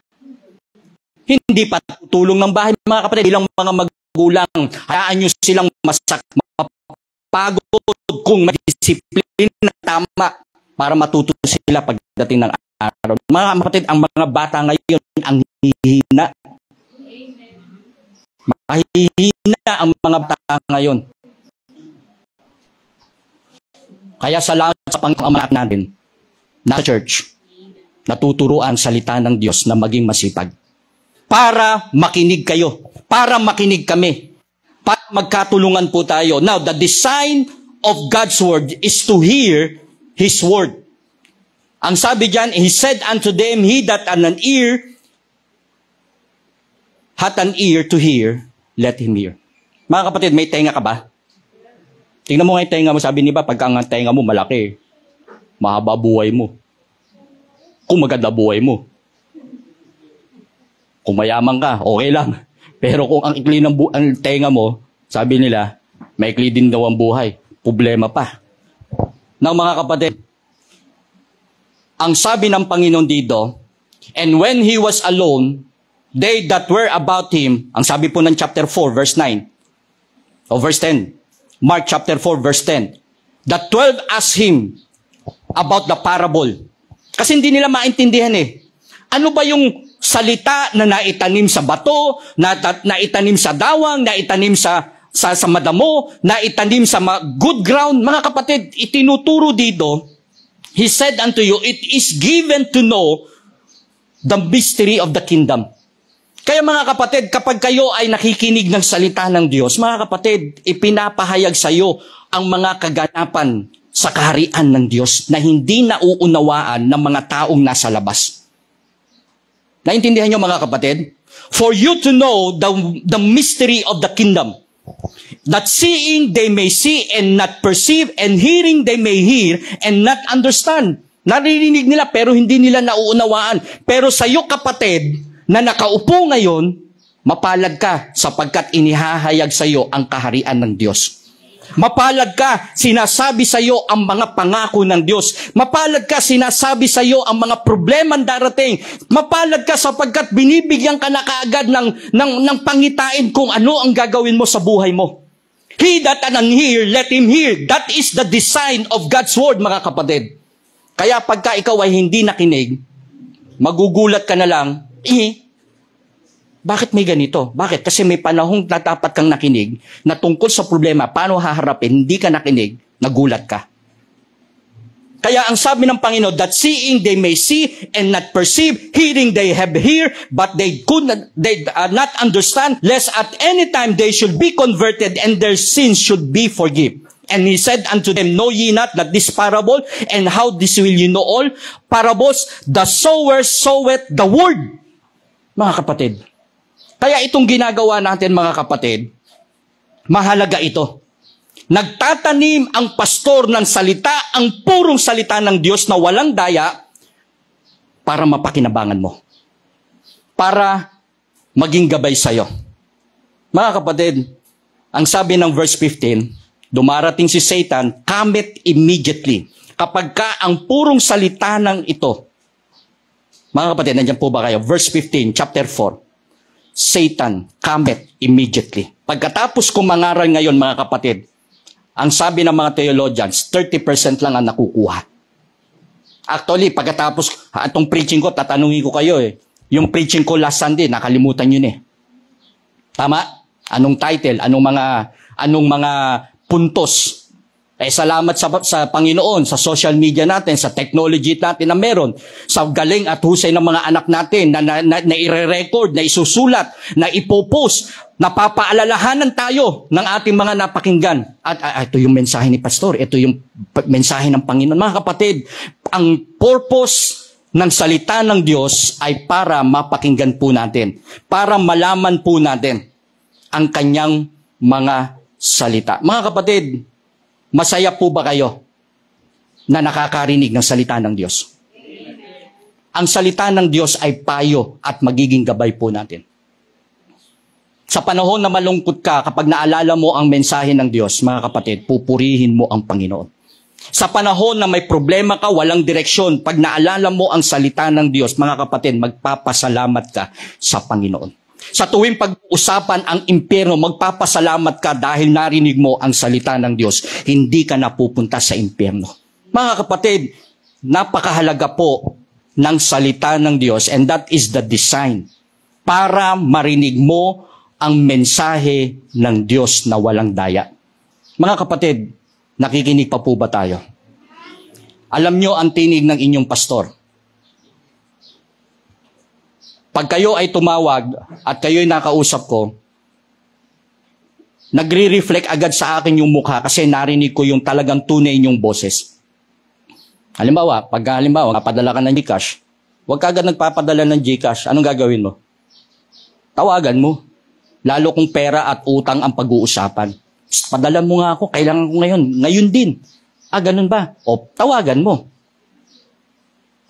Hindi pa tutulong ng bahay, mga kapatid. Bilang mga magulang, hayaan nyo silang mapapagod kung may disiplina na tama para matuto sila pagdating ng araw. Mga kapatid, ang mga bata ngayon ang hihina. Mahihina ang mga bata ngayon. Kaya salamat sa Panginoon natin na church, natuturuan salita ng Diyos na maging masipag. Para makinig kayo, para makinig kami, para magkatulungan po tayo. Now, the design of God's Word is to hear His Word. Ang sabi diyan, He said unto them, he that hath an ear to hear, let him hear. Mga kapatid, may tenga ka ba? Tingnan mo nga yung tenga mo. Sabi niba, pagka ang tenga mo malaki, mahaba buhay mo. Kung maganda buhay mo. Kung mayaman ka, okay lang. Pero kung ang ikli ng ang tenga mo, sabi nila, maikli din daw ang buhay. Problema pa. Now mga kapatid, ang sabi ng Panginoon dito, and when He was alone, they that were about Him, ang sabi po ng chapter 4, verse 9, o verse 10, Mark chapter 4, verse 10, the 12 asked Him about the parable. Kasi hindi nila maintindihan eh. Ano ba yung salita na naitanim sa bato, naitanim sa dawang, naitanim sa madamo, naitanim sa good ground? Mga kapatid, itinuturo dito, He said unto you, it is given to know the mystery of the kingdom. Kaya mga kapatid, kapag kayo ay nakikinig ng salita ng Diyos, mga kapatid, ipinapahayag sa iyo ang mga kaganapan sa kaharian ng Diyos na hindi nauunawaan ng mga taong nasa labas. Naintindihan niyo mga kapatid? For you to know the mystery of the kingdom, that seeing they may see and not perceive, and hearing they may hear and not understand. Naririnig nila pero hindi nila nauunawaan. Pero sa iyo kapatid, na nakaupo ngayon, mapalad ka sapagkat inihahayag sa iyo ang kaharian ng Diyos. Mapalad ka, sinasabi sa iyo ang mga pangako ng Diyos. Mapalad ka, sinasabi sa iyo ang mga problema darating. Mapalad ka sapagkat binibigyan ka na kaagad ng pangitain kung ano ang gagawin mo sa buhay mo. He that can hear, let him hear. That is the design of God's Word, mga kapatid. Kaya pagka ikaw ay hindi nakinig, magugulat ka na lang, bakit may ganito? Bakit? Kasi may panahong na dapat kang nakinig na tungkol sa problema, paano haharapin, hindi ka nakinig, nagulat ka. Kaya ang sabi ng Panginoon, that seeing they may see and not perceive, hearing they have hear, but they not understand, lest at any time they should be converted and their sins should be forgiven. And He said unto them, know ye not that this parable, and how this will ye know all? Parables, the sower soweth the word. Mga kapatid, kaya itong ginagawa natin mga kapatid, mahalaga ito. Nagtatanim ang pastor ng salita, ang purong salita ng Diyos na walang daya para mapakinabangan mo. Para maging gabay sa'yo. Mga kapatid, ang sabi ng verse 15, dumarating si Satan, cometh immediately. kapag ka ang purong salita ng ito, mga kapatid, nandiyan po ba kayo? Verse 15, chapter 4. Satan cometh immediately. Pagkatapos kong mangaral ngayon, mga kapatid, ang sabi ng mga theologians, 30% lang ang nakukuha. Actually, pagkatapos, itong preaching ko, tatanungin ko kayo yung preaching ko last Sunday, nakalimutan yun Tama? Anong title? Anong mga puntos? Salamat sa Panginoon, sa social media natin, sa technology natin na meron, sa galing at husay ng mga anak natin na i-record, na isusulat, na ipopost, napapaalalahanan tayo ng ating mga napakinggan. At ito yung mensahe ni Pastor, ito yung mensahe ng Panginoon. Mga kapatid, ang purpose ng salita ng Diyos ay para mapakinggan po natin, para malaman po natin ang kanyang mga salita. Mga kapatid, masaya po ba kayo na nakakarinig ng salita ng Diyos? Ang salita ng Diyos ay payo at magiging gabay po natin. Sa panahon na malungkot ka, kapag naalala mo ang mensahe ng Diyos, mga kapatid, pupurihin mo ang Panginoon. Sa panahon na may problema ka, walang direksyon, pag naalala mo ang salita ng Diyos, mga kapatid, magpapasalamat ka sa Panginoon. Sa tuwing pag-uusapan ang impyerno, magpapasalamat ka dahil narinig mo ang salita ng Diyos. Hindi ka napupunta sa impyerno. Mga kapatid, napakahalaga po ng salita ng Diyos, and that is the design para marinig mo ang mensahe ng Diyos na walang daya. Mga kapatid, nakikinig pa po ba tayo? Alam nyo ang tinig ng inyong pastor. Pag kayo ay tumawag at kayo'y nakausap ko, nagre-reflect agad sa akin yung mukha kasi narinig ko yung talagang tunay niyong boses. Halimbawa, napadala ka ng Gcash, huwag ka agad nagpapadala ng Gcash. Anong gagawin mo? Tawagan mo. Lalo kung pera at utang ang pag-uusapan. Padala mo nga ako, kailangan ko ngayon. Ngayon din. Ganun ba? O, tawagan mo.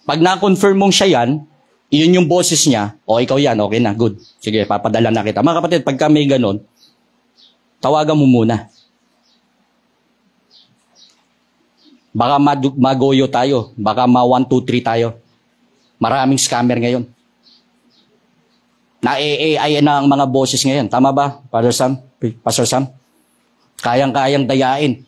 Pag na-confirm mong siya yan, iyon yung boses niya, o ikaw yan, okay na, good. Sige, papadala na kita. Mga kapatid, pagka may ganon, tawagan mo muna. Baka magoyo tayo, baka ma-1, 2, 3 tayo. Maraming scammer ngayon. Na-AI na ang mga boses ngayon. Tama ba, Pastor Sam? Kayang-kayang dayain.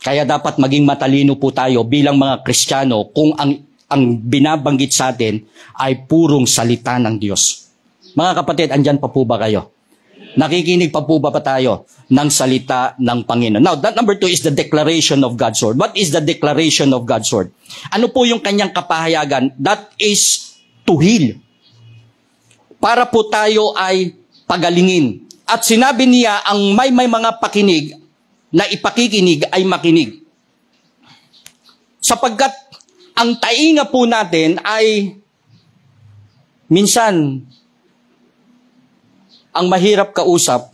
Kaya dapat maging matalino po tayo bilang mga Kristiyano kung ang binabanggit sa atin ay purong salita ng Diyos. Mga kapatid, andyan pa po ba kayo? Nakikinig pa po ba tayo ng salita ng Panginoon? Now, that number 2 is the declaration of God's word. What is the declaration of God's word? Ano po yung kanyang kapahayagan? That is to heal. Para po tayo ay pagalingin. At sinabi niya, ang may mga pakinig na ipakikinig ay makinig. Sapagkat ang tainga po natin ay minsan ang mahirap kausap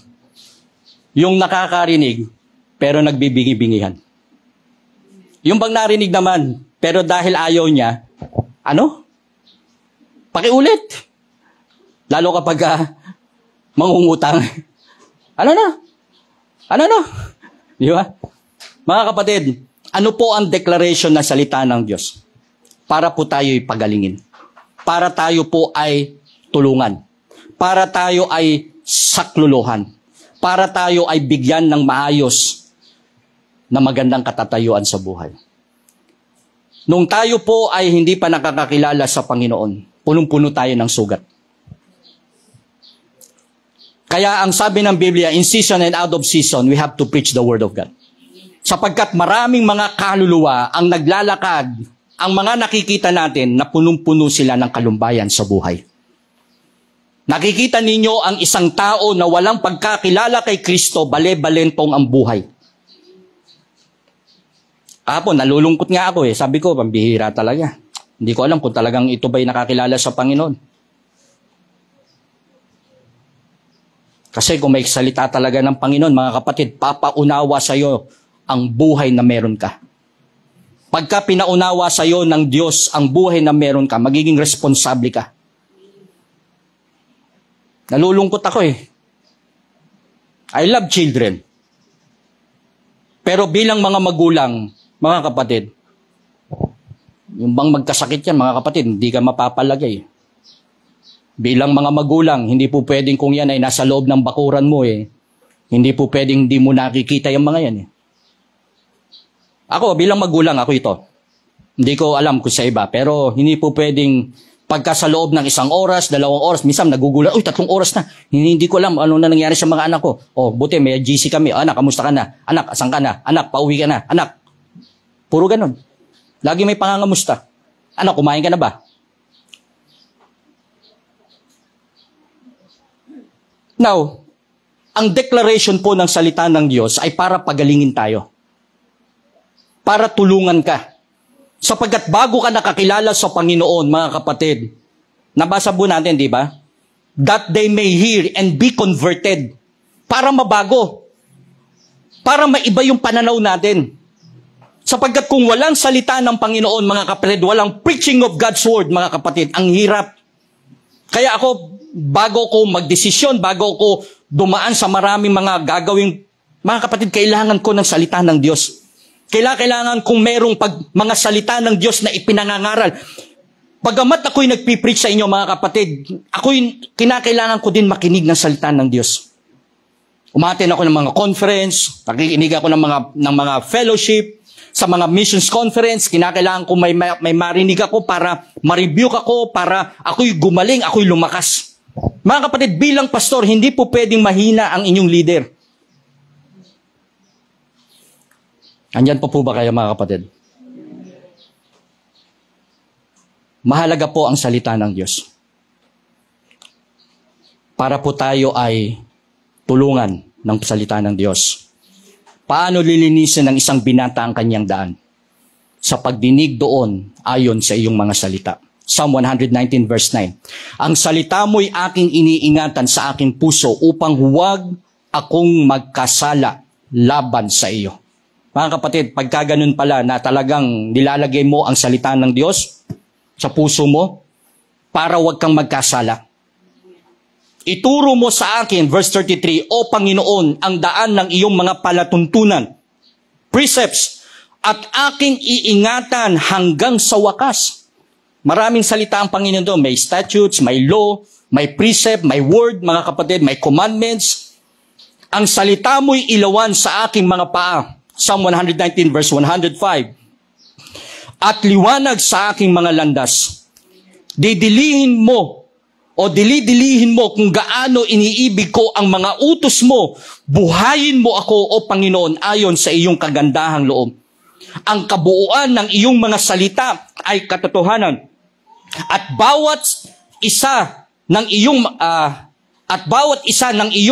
yung nakakarinig pero nagbibingi-bingihan. Yung bang narinig naman pero dahil ayaw niya, pakiulit. Lalo kapag mangungutang. Ano na? Di ba? Mga kapatid, ano po ang declaration ng salita ng Diyos? Para po tayo'y pagalingin. Para tayo po ay tulungan. Para tayo ay sakluluhan. Para tayo ay bigyan ng maayos na magandang katatayuan sa buhay. Nung tayo po ay hindi pa nakakakilala sa Panginoon, punong-puno tayo ng sugat. Kaya ang sabi ng Biblia, in season and out of season, we have to preach the Word of God. Sapagkat maraming mga kaluluwa ang naglalakad, ang mga nakikita natin na punong-puno sila ng kalumbayan sa buhay. Nakikita ninyo ang isang tao na walang pagkakilala kay Kristo, bale-balentong ang buhay. Nalulungkot nga ako Sabi ko, pambihira talaga. Hindi ko alam kung talagang ito ba'y nakakilala sa Panginoon. Kasi kung may salita talaga ng Panginoon, mga kapatid, papaunawa sa iyo ang buhay na meron ka. Pagka pinaunawa sa iyo ng Diyos ang buhay na meron ka, magiging responsable ka. Nalulungkot ako I love children. Pero bilang mga magulang, mga kapatid, Yung bang magkasakit yan, mga kapatid, hindi ka mapapalagay. Bilang mga magulang, hindi po pwedeng kung yan ay nasa loob ng bakuran mo hindi po pwedeng hindi mo nakikita yung mga yan Ako, bilang magulang, ako ito. Hindi ko alam kung sa iba, pero hindi po pwedeng pagka sa loob ng 1 oras, 2 oras, minsan nagugulat, 3 oras na. Hindi ko alam ano na nangyari sa mga anak ko. Buti may GC kami. Anak, kamusta ka na? Anak, asan ka na? Anak, pauwi ka na? Anak. Puro ganun. Lagi may pangangamusta. Anak, kumain ka na ba? Now, ang declaration po ng salita ng Diyos ay para pagalingin tayo. Para tulungan ka. Sapagkat bago ka nakakilala sa Panginoon, mga kapatid, nabasa po natin, di ba? That they may hear and be converted. Para mabago. Para maiba yung pananaw natin. Sapagkat kung walang salita ng Panginoon, mga kapatid, walang preaching of God's Word, mga kapatid, ang hirap. Kaya ako, bago ko magdesisyon, bago ko dumaan sa maraming mga gagawing, mga kapatid, kailangan ko ng salita ng Diyos. Kailangan kung merong mga salita ng Diyos na ipinangangaral. Pagamat ako'y nagpipreach sa inyo, mga kapatid, kinakailangan ko din makinig ng salita ng Diyos. Umaten ako ng mga conference, nakikinig ako ng mga fellowship, sa mga missions conference, kinakailangan ko may marinig ako para ma-rebuke ako, para ako'y gumaling, ako'y lumakas. Mga kapatid, bilang pastor, hindi po pwedeng mahina ang inyong leader. Andyan po ba kayo, mga kapatid? Mahalaga po ang salita ng Diyos. Para po tayo ay tulungan ng salita ng Diyos. Paano lilinisin ng isang binata ang kanyang daan? Sa pagdinig doon ayon sa iyong mga salita. Psalm 119 verse 9. Ang salita mo'y aking iniingatan sa aking puso upang huwag akong magkasala laban sa iyo. Mga kapatid, pagka ganun pala na talagang nilalagay mo ang salita ng Diyos sa puso mo para huwag kang magkasala. Ituro mo sa akin, verse 33, O Panginoon, ang daan ng iyong mga palatuntunan, precepts, at aking iingatan hanggang sa wakas. Maraming salita ang Panginoon doon. May statutes, may law, may precept, may word, mga kapatid, may commandments. Ang salita mo'y ilawan sa aking mga paa. Psalm 119 verse 105. At liwanag sa aking mga landas. Didilihin mo o dilidilihin mo kung gaano iniibig ko ang mga utos mo. Buhayin mo ako, O Panginoon, ayon sa iyong kagandahang loob. Ang kabuuan ng iyong mga salita ay katotohanan. At bawat isa ng iyong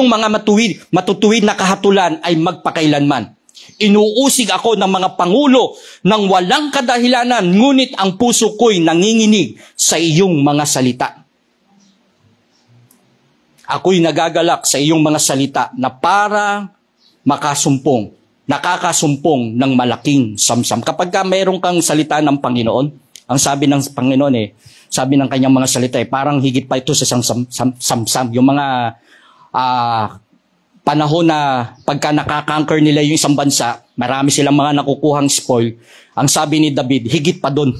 mga matutuwid na kahatulan ay magpakailanman. Inuusig ako ng mga pangulo ng walang kadahilanan, ngunit ang puso ko'y nanginginig sa iyong mga salita. Ako'y nagagalak sa iyong mga salita na para nakakasumpong ng malaking samsam. Kapag mayroon kang salita ng Panginoon, ang sabi ng Panginoon sabi ng kanyang mga salita parang higit pa ito sa samsam. Yung mga panahon na pagka nakaka-conquer nila yung isang bansa, marami silang mga nakukuhang spoil. Ang sabi ni David, higit pa doon.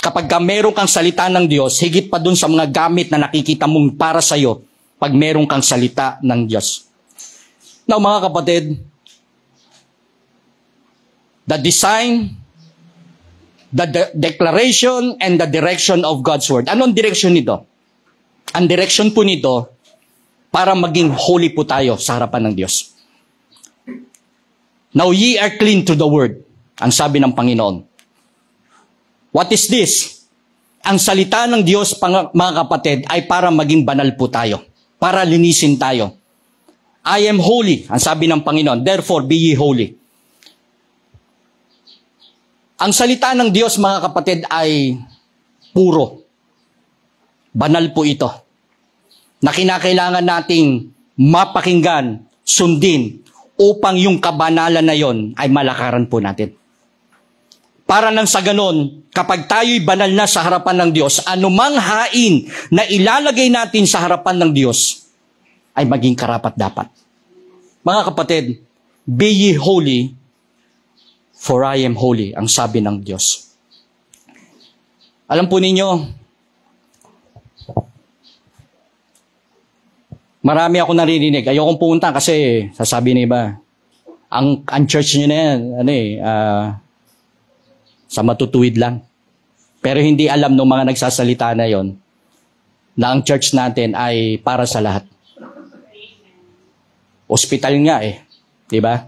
Kapag meron kang salita ng Diyos, higit pa doon sa mga gamit na nakikita mong para sa'yo pag meron kang salita ng Diyos. Now, mga kapatid, the design, the declaration, and the direction of God's Word. Anong direction nito? Ang direction po nito, para maging holy po tayo sa harapan ng Diyos. Now ye are clean to the Word, ang sabi ng Panginoon. What is this? Ang salita ng Diyos, mga kapatid, ay para maging banal po tayo. Para linisin tayo. I am holy, ang sabi ng Panginoon. Therefore, be ye holy. Ang salita ng Diyos, mga kapatid, ay puro. Banal po ito. Na kinakailangan nating mapakinggan, sundin, upang yung kabanalan na yon ay malakaran po natin. Para nang sa ganon, kapag tayo'y banal na sa harapan ng Diyos, anumang hain na ilalagay natin sa harapan ng Diyos ay maging karapat-dapat. Mga kapatid, be ye holy, for I am holy, ang sabi ng Diyos. Alam po ninyo, marami ako naririnig. Ayokong pumunta kasi sasabi na iba, ang church nyo na yan, sa matutuwid lang. Pero hindi alam ng mga nagsasalita na yon na ang church natin ay para sa lahat. Hospital nga di ba?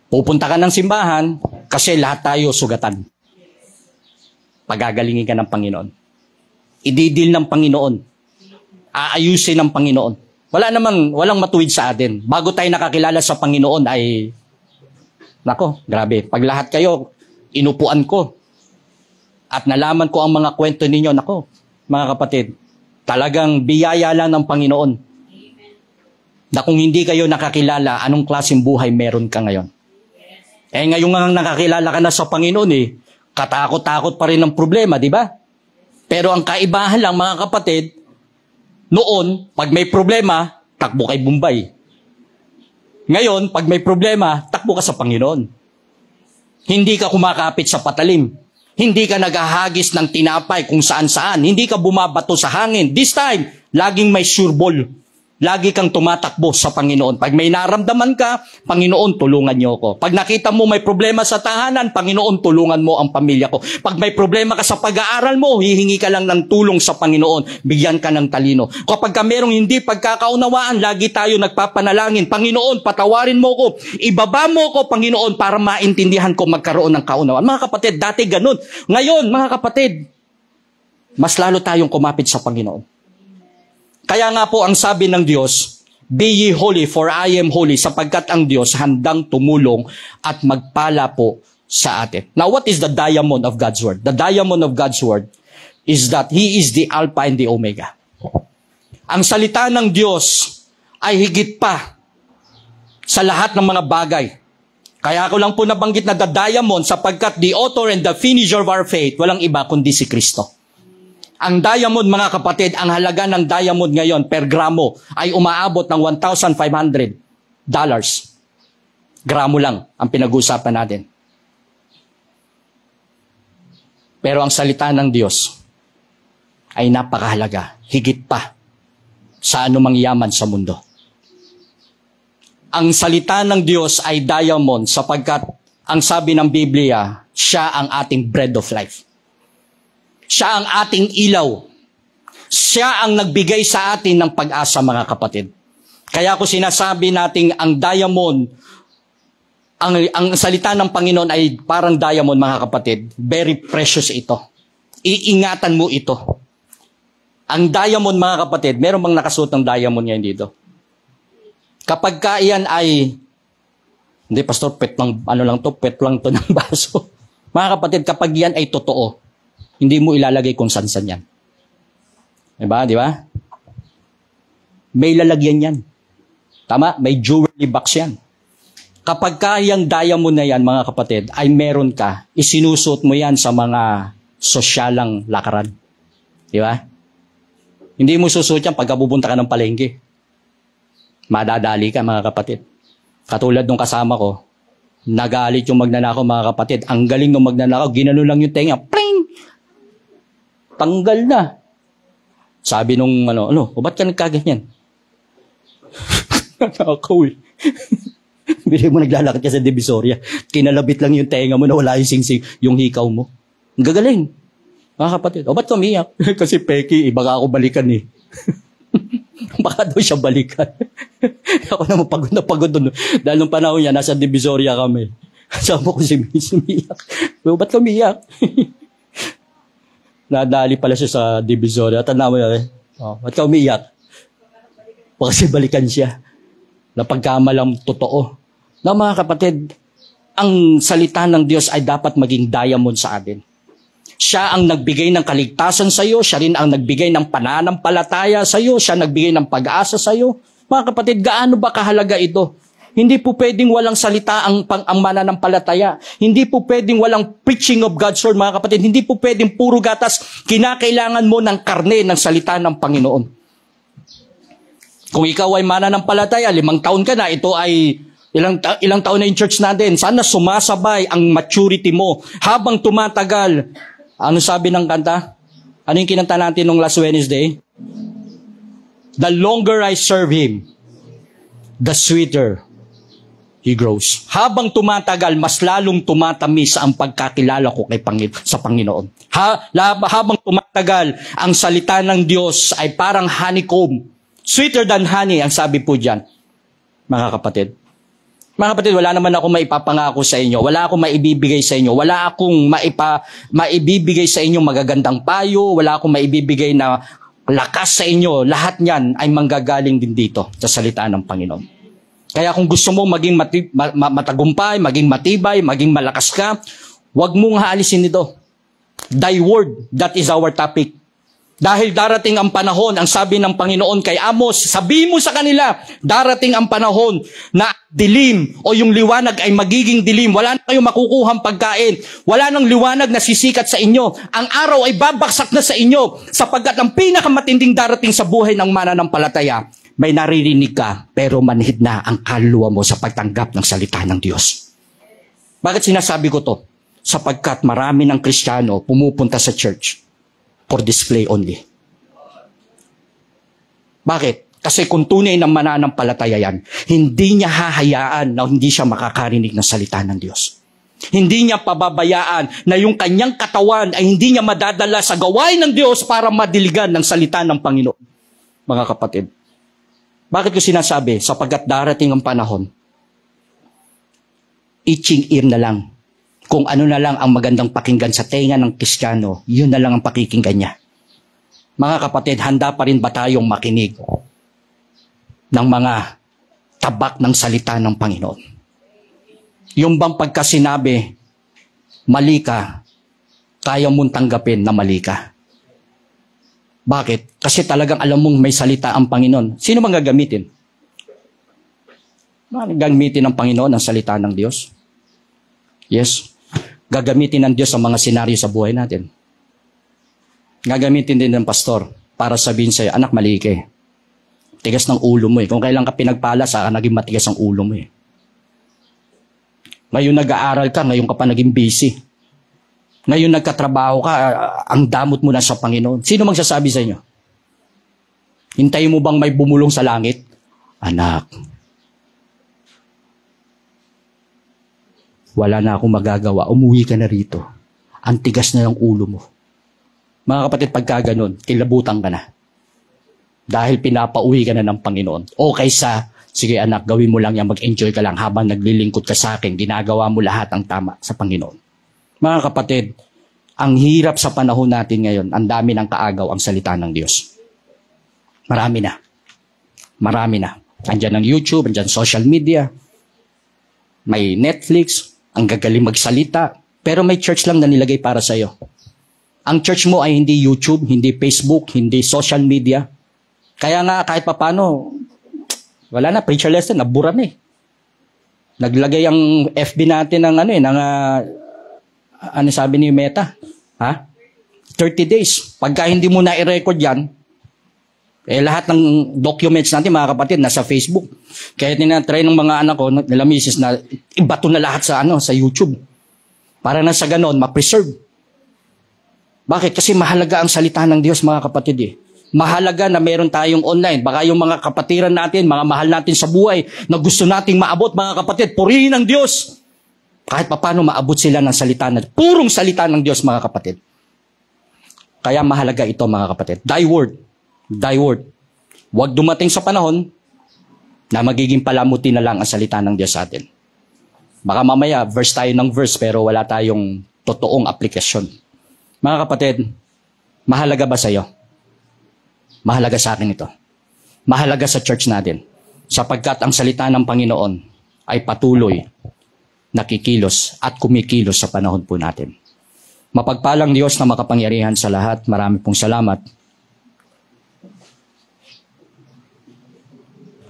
Pupunta ka ng simbahan kasi lahat tayo sugatan. Pagagalingin ka ng Panginoon. Ididil ng Panginoon. Aayusin ng Panginoon. Walang matuwid sa atin. Bago tayo nakakilala sa Panginoon ay, nako, grabe. Pag lahat kayo, inupuan ko. At nalaman ko ang mga kwento ninyo, nako, mga kapatid, talagang biyaya lang ng Panginoon. Na kung hindi kayo nakakilala, anong klaseng buhay meron ka ngayon? Ngayon nga nakakilala ka na sa Panginoon katakot-takot pa rin ang problema, di ba? Pero ang kaibahan lang, mga kapatid, noon, pag may problema, takbo kay Bombay. Ngayon, pag may problema, takbo ka sa Panginoon. Hindi ka kumakapit sa patalim. Hindi ka naghahagis ng tinapay kung saan-saan. Hindi ka bumabato sa hangin. This time, laging may sure ball. Lagi kang tumatakbo sa Panginoon. Pag may naramdaman ka, Panginoon, tulungan niyo ako. Pag nakita mo may problema sa tahanan, Panginoon, tulungan mo ang pamilya ko. Pag may problema ka sa pag-aaral mo, hihingi ka lang ng tulong sa Panginoon. Bigyan ka ng talino. Kapag ka merong hindi pagkakaunawaan, lagi tayo nagpapanalangin. Panginoon, patawarin mo ko. Ibaba mo ko, Panginoon, para maintindihan ko magkaroon ng kaunawaan. Mga kapatid, dati ganun. Ngayon, mga kapatid, mas lalo tayong kumapit sa Panginoon. Kaya nga po ang sabi ng Diyos, be ye holy for I am holy, sapagkat ang Diyos handang tumulong at magpala po sa atin. Now, what is the diamond of God's Word? The diamond of God's Word is that He is the Alpha and the Omega. Ang salita ng Diyos ay higit pa sa lahat ng mga bagay. Kaya ako lang po nabanggit na the diamond sapagkat the author and the finisher of our faith, walang iba kundi si Kristo. Ang diamond, mga kapatid, ang halaga ng diamond ngayon per gramo ay umaabot ng $1,500. Gramo lang ang pinag-uusapan natin. Pero ang salita ng Diyos ay napakahalaga, higit pa sa anumang yaman sa mundo. Ang salita ng Diyos ay diamond sapagkat ang sabi ng Biblia, siya ang ating bread of life. Siya ang ating ilaw. Siya ang nagbigay sa atin ng pag-asa, mga kapatid. Kaya ako sinasabi nating ang diamond, ang salita ng Panginoon ay parang diamond, mga kapatid. Very precious ito. Iingatan mo ito. Ang diamond, mga kapatid, meron bang nakasuot ng diamond ngayon dito? Kapag iyan ay, hindi pastor, pet lang to ng baso. Mga kapatid, kapag yan ay totoo, hindi mo ilalagay kung san-san yan. Diba? Diba? May lalagyan yan. Tama? May jewelry box yan. Kapag kayang diamond na yan, mga kapatid, ay meron ka, isinusuot mo yan sa mga sosyalang lakaran. Diba? Hindi mo susuot yan pagka pupunta ka ng palengke. Madadali ka, mga kapatid. Katulad nung kasama ko, nagalit yung magnanakaw, mga kapatid. Ang galing nung magnanakaw, ginano lang yung tenga. Pring! Tanggal na. Sabi nung ba't ka nagkaganyan? Nakakaw Bili mo naglalakad ka sa Divisoria. Kinalabit lang yung tenga mo na wala yung singsing, yung hikaw mo. Ang gagaling. Mga kapatid, ba't umiyak? Kasi peki, baka ako balikan Baka daw siya balikan. Ako naman pagod na pagod doon. Dahil nung panahon niya, nasa Divisoria kami. Sama ko si Miss umiyak. Ba't ka umiyak? Nadali pala siya sa Divisoria. Tanda mo yan ba't ka umiiyak? Kasi balikan siya. Napagkamalang totoo. Na mga kapatid, ang salita ng Diyos ay dapat maging diamond sa atin. Siya ang nagbigay ng kaligtasan sa iyo. Siya rin ang nagbigay ng pananampalataya sa iyo. Siya nagbigay ng pag-asa sa iyo. Mga kapatid, gaano ba kahalaga ito? Hindi po pwedeng walang salita ang mananampalataya. Hindi po pwedeng walang preaching of God's word, mga kapatid. Hindi po pwedeng puro gatas. Kinakailangan mo ng karne ng salita ng Panginoon. Kung ikaw ay mananampalataya, 5 taon ka na, ito ay Ilang taon na yung church natin. Sana sumasabay ang maturity mo habang tumatagal. Ano sabi ng kanta? Ano yung kinanta natin nung last Wednesday? The longer I serve Him, the sweeter He grows. Habang tumatagal, mas lalong tumatamis ang pagkakilala ko sa Panginoon. Habang tumatagal, ang salita ng Diyos ay parang honeycomb. Sweeter than honey, ang sabi po dyan. Mga kapatid. Mga kapatid, wala naman ako maipapangako sa inyo. Wala akong maibibigay sa inyo. Wala akong maibibigay sa inyo magagandang payo. Wala akong maibibigay na lakas sa inyo. Lahat niyan ay manggagaling din dito sa salita ng Panginoon. Kaya kung gusto mo maging matagumpay, maging matibay, maging malakas ka, huwag mong haalisin ito. Thy word, that is our topic. Dahil darating ang panahon, ang sabi ng Panginoon kay Amos, sabihin mo sa kanila, darating ang panahon na dilim o yung liwanag ay magiging dilim. Wala na kayong makukuhang pagkain. Wala nang liwanag na sisikat sa inyo. Ang araw ay babaksak na sa inyo sapagkat ang pinakamatinding darating sa buhay ng mananampalataya, may naririnig ka pero manhid na ang kaluluwa mo sa pagtanggap ng salita ng Diyos. Bakit sinasabi ko to? Sapagkat marami ng Kristiyano pumupunta sa church for display only. Bakit? Kasi kung tunay ng mananampalataya yan, hindi niya hahayaan na hindi siya makakarinig ng salita ng Diyos. Hindi niya pababayaan na yung kanyang katawan ay hindi niya madadala sa gawain ng Diyos para madiligan ng salita ng Panginoon. Mga kapatid, bakit ko sinasabi? Sapagkat darating ang panahon, itching ear na lang. Kung ano na lang ang magandang pakinggan sa tenga ng Kristiyano, yun na lang ang pakikinggan niya. Mga kapatid, handa pa rin ba tayong makinig ng mga tabak ng salita ng Panginoon? Yung bang pagkasinabi, mali ka, kaya mong tanggapin na mali ka. Bakit? Kasi talagang alam mong may salita ang Panginoon. Sino bang gagamitin? Gagamitin ng Panginoon ang salita ng Diyos? Yes. Gagamitin ng Diyos ang mga senaryo sa buhay natin. Gagamitin din ng pastor para sabihin sa'yo, anak, mali ka eh. Tigas ng ulo mo eh. Kung kailan ka pinagpala, saka naging matigas ang ulo mo eh. Ngayon nag-aaral ka, ngayon ka pa naging busy. Ngayon nagkatrabaho ka, ang damot mo na sa Panginoon. Sino magsasabi sa inyo? Hintayin mo bang may bumulong sa langit? Anak, wala na akong magagawa, umuwi ka na rito. Ang tigas na ng ulo mo. Mga kapatid, pagka ganun, kilabutan ka na. Dahil pinapauwi ka na ng Panginoon. O kaysa, sige anak, gawin mo lang yan, mag-enjoy ka lang habang naglilingkod ka sa akin, ginagawa mo lahat ang tama sa Panginoon. Mga kapatid, ang hirap sa panahon natin ngayon, ang dami ng kaagaw ang salita ng Diyos. Marami na. Marami na. Andyan ang YouTube, andyan social media, may Netflix, ang gagaling magsalita, pero may church lang na nilagay para sa'yo. Ang church mo ay hindi YouTube, hindi Facebook, hindi social media. Kaya nga kahit papano, wala na, preacher lesson, nabura na eh. Naglagay ang FB natin ng ano sabi ni Meta? 30 days. Pagka hindi mo na i-record yan, lahat ng documents natin, mga kapatid, nasa Facebook. Kaya tinatry ng mga anak ko, nila misis, na ibato na lahat sa YouTube. Para na sa ganon, ma-preserve. Bakit? Kasi mahalaga ang salita ng Diyos, mga kapatid eh. Mahalaga na meron tayong online. Baka yung mga kapatiran natin, mga mahal natin sa buhay, na gusto nating maabot, mga kapatid, purihin ng Diyos. Kahit paano maabot sila ng salita na, purong salita ng Diyos, mga kapatid. Kaya mahalaga ito, mga kapatid. Thy word. Thy word. Huwag dumating sa panahon na magiging palamuti na lang ang salita ng Diyos sa atin. Baka mamaya, verse tayo ng verse, pero wala tayong totoong aplikasyon. Mga kapatid, mahalaga ba sa iyo? Mahalaga sa akin ito. Mahalaga sa church natin. Sapagkat ang salita ng Panginoon ay patuloy nakikilos at kumikilos sa panahon po natin. Mapagpalang Diyos na makapangyarihan sa lahat. Marami pong salamat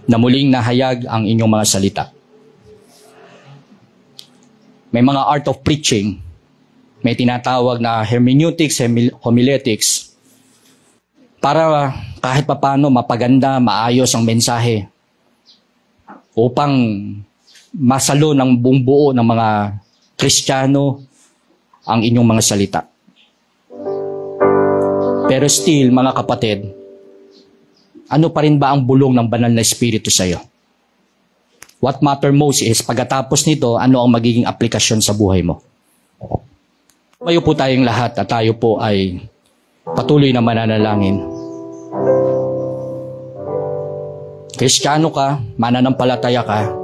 na muling nahayag ang inyong mga salita. May mga art of preaching, may tinatawag na hermeneutics, homiletics, para kahit papano mapaganda, maayos ang mensahe upang masalo ng buong buo ng mga Kristiyano ang inyong mga salita. Pero still, mga kapatid, ano pa rin ba ang bulong ng banal na Espiritu sa iyo? What matter most is, pagkatapos nito, ano ang magiging aplikasyon sa buhay mo? Mayo po tayong lahat at tayo po ay patuloy na mananalangin. Kristiyano ka, mananampalataya ka,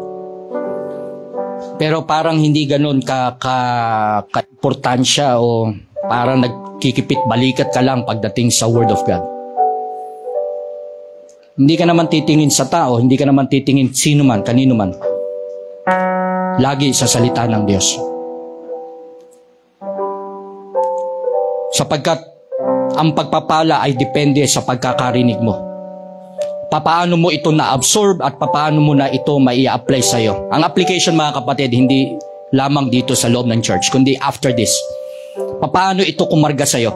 pero parang hindi ganun ka-importansya o parang nagkikipit balikat ka lang pagdating sa Word of God. Hindi ka naman titingin sa tao, hindi ka naman titingin sino man, kanino man. Lagi sa salita ng Diyos. Sapagkat ang pagpapala ay depende sa pagkakarinig mo. Paano mo ito na-absorb at paano mo na ito mai-apply sa iyo. Ang application, mga kapatid, hindi lamang dito sa loob ng church, kundi after this. Paano ito kumarga sa iyo?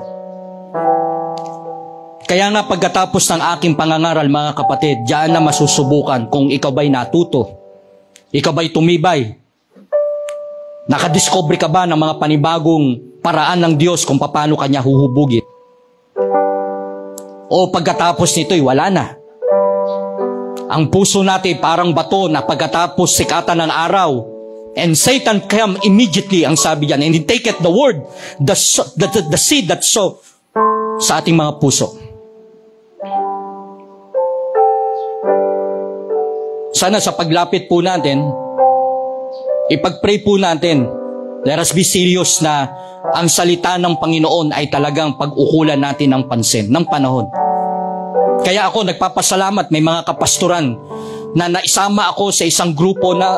Kaya nga pagkatapos ng aking pangangaral, mga kapatid, diyan na masusubukan kung ikaw ba'y natuto, ikaw ba'y tumibay, nakadiscover ka ba ng mga panibagong paraan ng Diyos kung paano kanya huhubugin? O pagkatapos nito'y wala na. Ang puso natin parang bato na pagkatapos sikatan ng araw, and Satan come immediately, ang sabi diyan, and he taketh the word, the seed that sow sa ating mga puso. Sana sa paglapit po natin, ipag-pray po natin, let us be serious na ang salita ng Panginoon ay talagang pag-ukulan natin ng pansin, ng panahon. Kaya ako nagpapasalamat, may mga kapastoran na naisama ako sa isang grupo na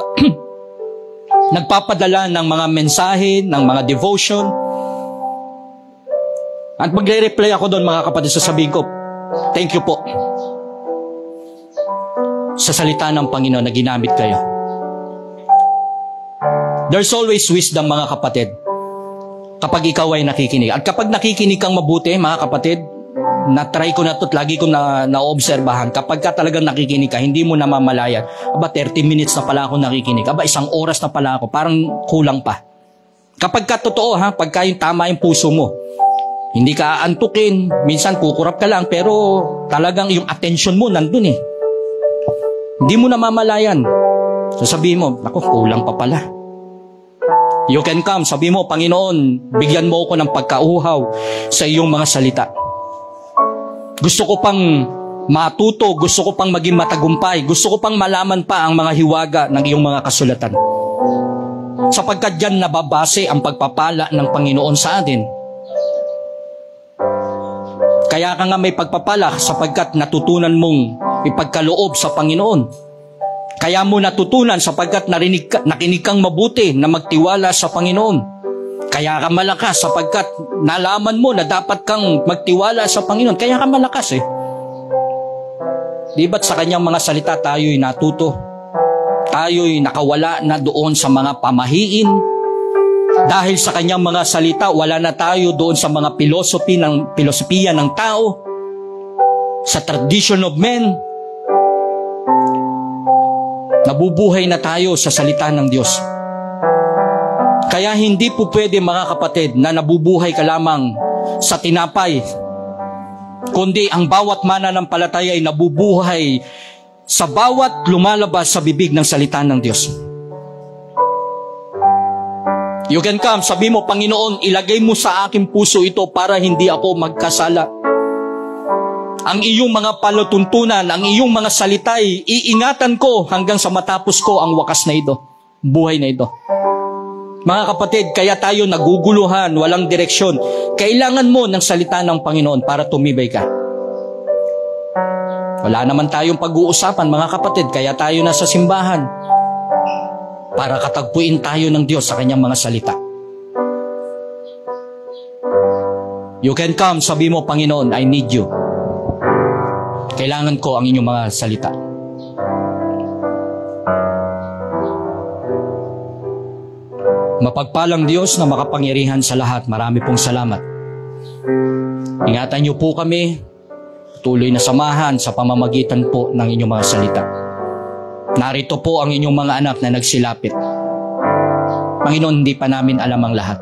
nagpapadala ng mga mensahe, ng mga devotion. At magre-reply ako doon, mga kapatid, sasabihin ko, thank you po sa salita ng Panginoon na ginamit kayo. There's always wisdom, mga kapatid, kapag ikaw ay nakikinig. At kapag nakikinig kang mabuti, mga kapatid, na-try ko na ito at lagi ko na-obserbahan. Kapag ka talagang nakikinig ka, hindi mo namamalayan. 30 minutes na pala ako nakikinig. 1 oras na pala ako. Parang kulang pa. Kapag ka totoo, pagka yung tama yung puso mo, hindi ka aantukin, minsan kukurap ka lang, pero talagang yung attention mo nandun eh. Hindi mo namamalayan. So sabihin mo, naku, kulang pa pala. You can come, sabihin mo, Panginoon, bigyan mo ako ng pagkauhaw sa iyong mga salita. Gusto ko pang matuto, gusto ko pang maging matagumpay, gusto ko pang malaman pa ang mga hiwaga ng iyong mga kasulatan. Sapagkat diyan nababase ang pagpapala ng Panginoon sa atin. Kaya ka nga may pagpapala sapagkat natutunan mong ipagkaloob sa Panginoon. Kaya mo natutunan sapagkat nakinig kang mabuti na magtiwala sa Panginoon. Kaya ka malakas sapagkat nalaman mo na dapat kang magtiwala sa Panginoon. Kaya ka malakas eh. Di ba't sa kanyang mga salita tayo'y natuto? Tayo'y nakawala na doon sa mga pamahiin. Dahil sa kanyang mga salita, wala na tayo doon sa mga filosofiya ng tao, sa tradition of men. Nabubuhay na tayo sa salita ng Diyos. Kaya hindi po pwede, mga kapatid, na nabubuhay ka lamang sa tinapay, kundi ang bawat mananampalataya ay nabubuhay sa bawat lumalabas sa bibig ng salita ng Diyos. You can come, sabi mo, Panginoon, ilagay mo sa aking puso ito para hindi ako magkasala. Ang iyong mga palatuntunan, ang iyong mga salita'y iingatan ko hanggang sa matapos ko ang wakas na ito, buhay na ito. Mga kapatid, kaya tayo naguguluhan, walang direksyon. Kailangan mo ng salita ng Panginoon para tumibay ka. Wala naman tayong pag-uusapan, mga kapatid, kaya tayo nasa simbahan. Para katagpuin tayo ng Diyos sa kanyang mga salita. You can come, sabi mo, Panginoon, I need you. Kailangan ko ang inyong mga salita. Mapagpalang Diyos na makapangyarihan sa lahat, marami pong salamat. Ingatan niyo po kami, tuloy na samahan sa pamamagitan po ng inyong mga salita. Narito po ang inyong mga anak na nagsilapit. Panginoon, hindi pa namin alam ang lahat.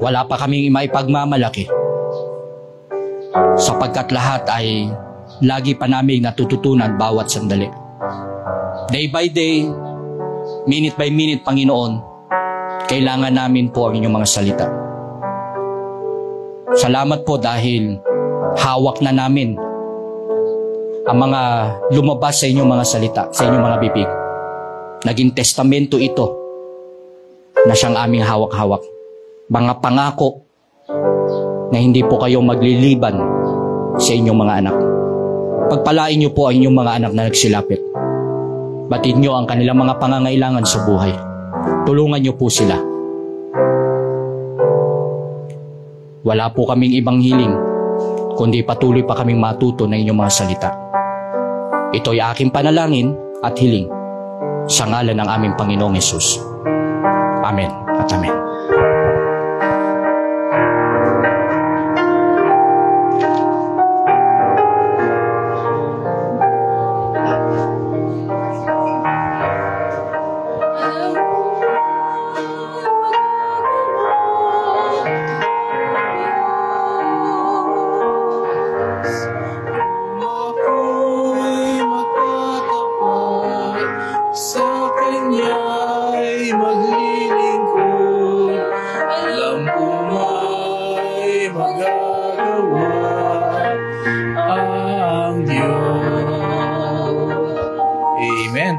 Wala pa kaming maipagmamalaki. Sapagkat lahat ay lagi pa namin natututunan bawat sandali. Day by day, minute by minute, Panginoon, kailangan namin po ang inyong mga salita. Salamat po dahil hawak na namin ang mga lumabas sa inyong mga salita, sa inyong mga bibig. Naging testamento ito na siyang aming hawak-hawak. Mga pangako na hindi po kayo magliliban sa inyong mga anak. Pagpalain niyo po ang inyong mga anak na nagsilapit. Batid niyo ang kanilang mga pangangailangan sa buhay. Tulungan niyo po sila. Wala po kaming ibang hiling, kundi patuloy pa kaming matuto ng inyong mga salita. Ito'y aking panalangin at hiling sa ngalan ng aming Panginoong Hesus. Amen at amen.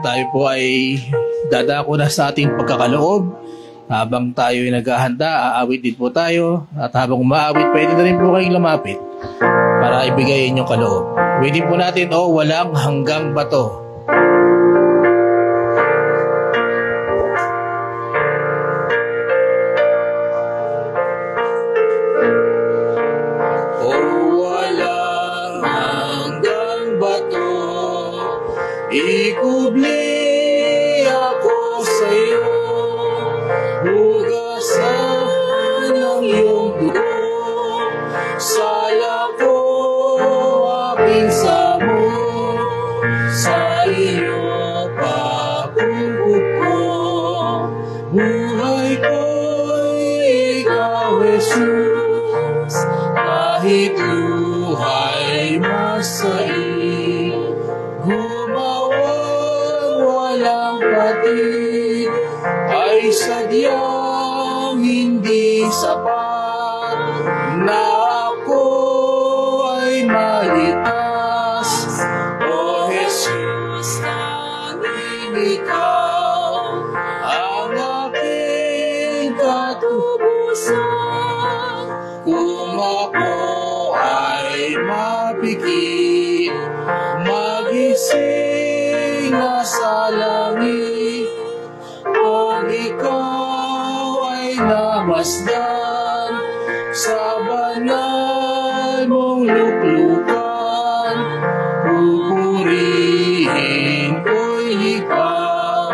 Tayo po ay dadako na sa ating pagkakaloob. Habang tayo ay naghahanda, aawit din po tayo. At habang umaawit, pwede na rin po kayong lumapit para ibigay inyong kaloob. Pwede po natin, walang hanggang bato. Walang hanggang bato, ikubli ako sa'yo, hugasan ang iyong dugo, sala ko aking samo, sa iyo papugot ko, buhay ko'y ikaw, Jesus, kahit luhay masain, walang patid ay sadyang hindi sapat na ako ay malitas. O Jesus, tanging ikaw ang aking katubusan. Kung ako ay mapikit, magising sa langit, pag ikaw ay namasdan sa banal mong luklukan, pupurihin ko'y ikaw,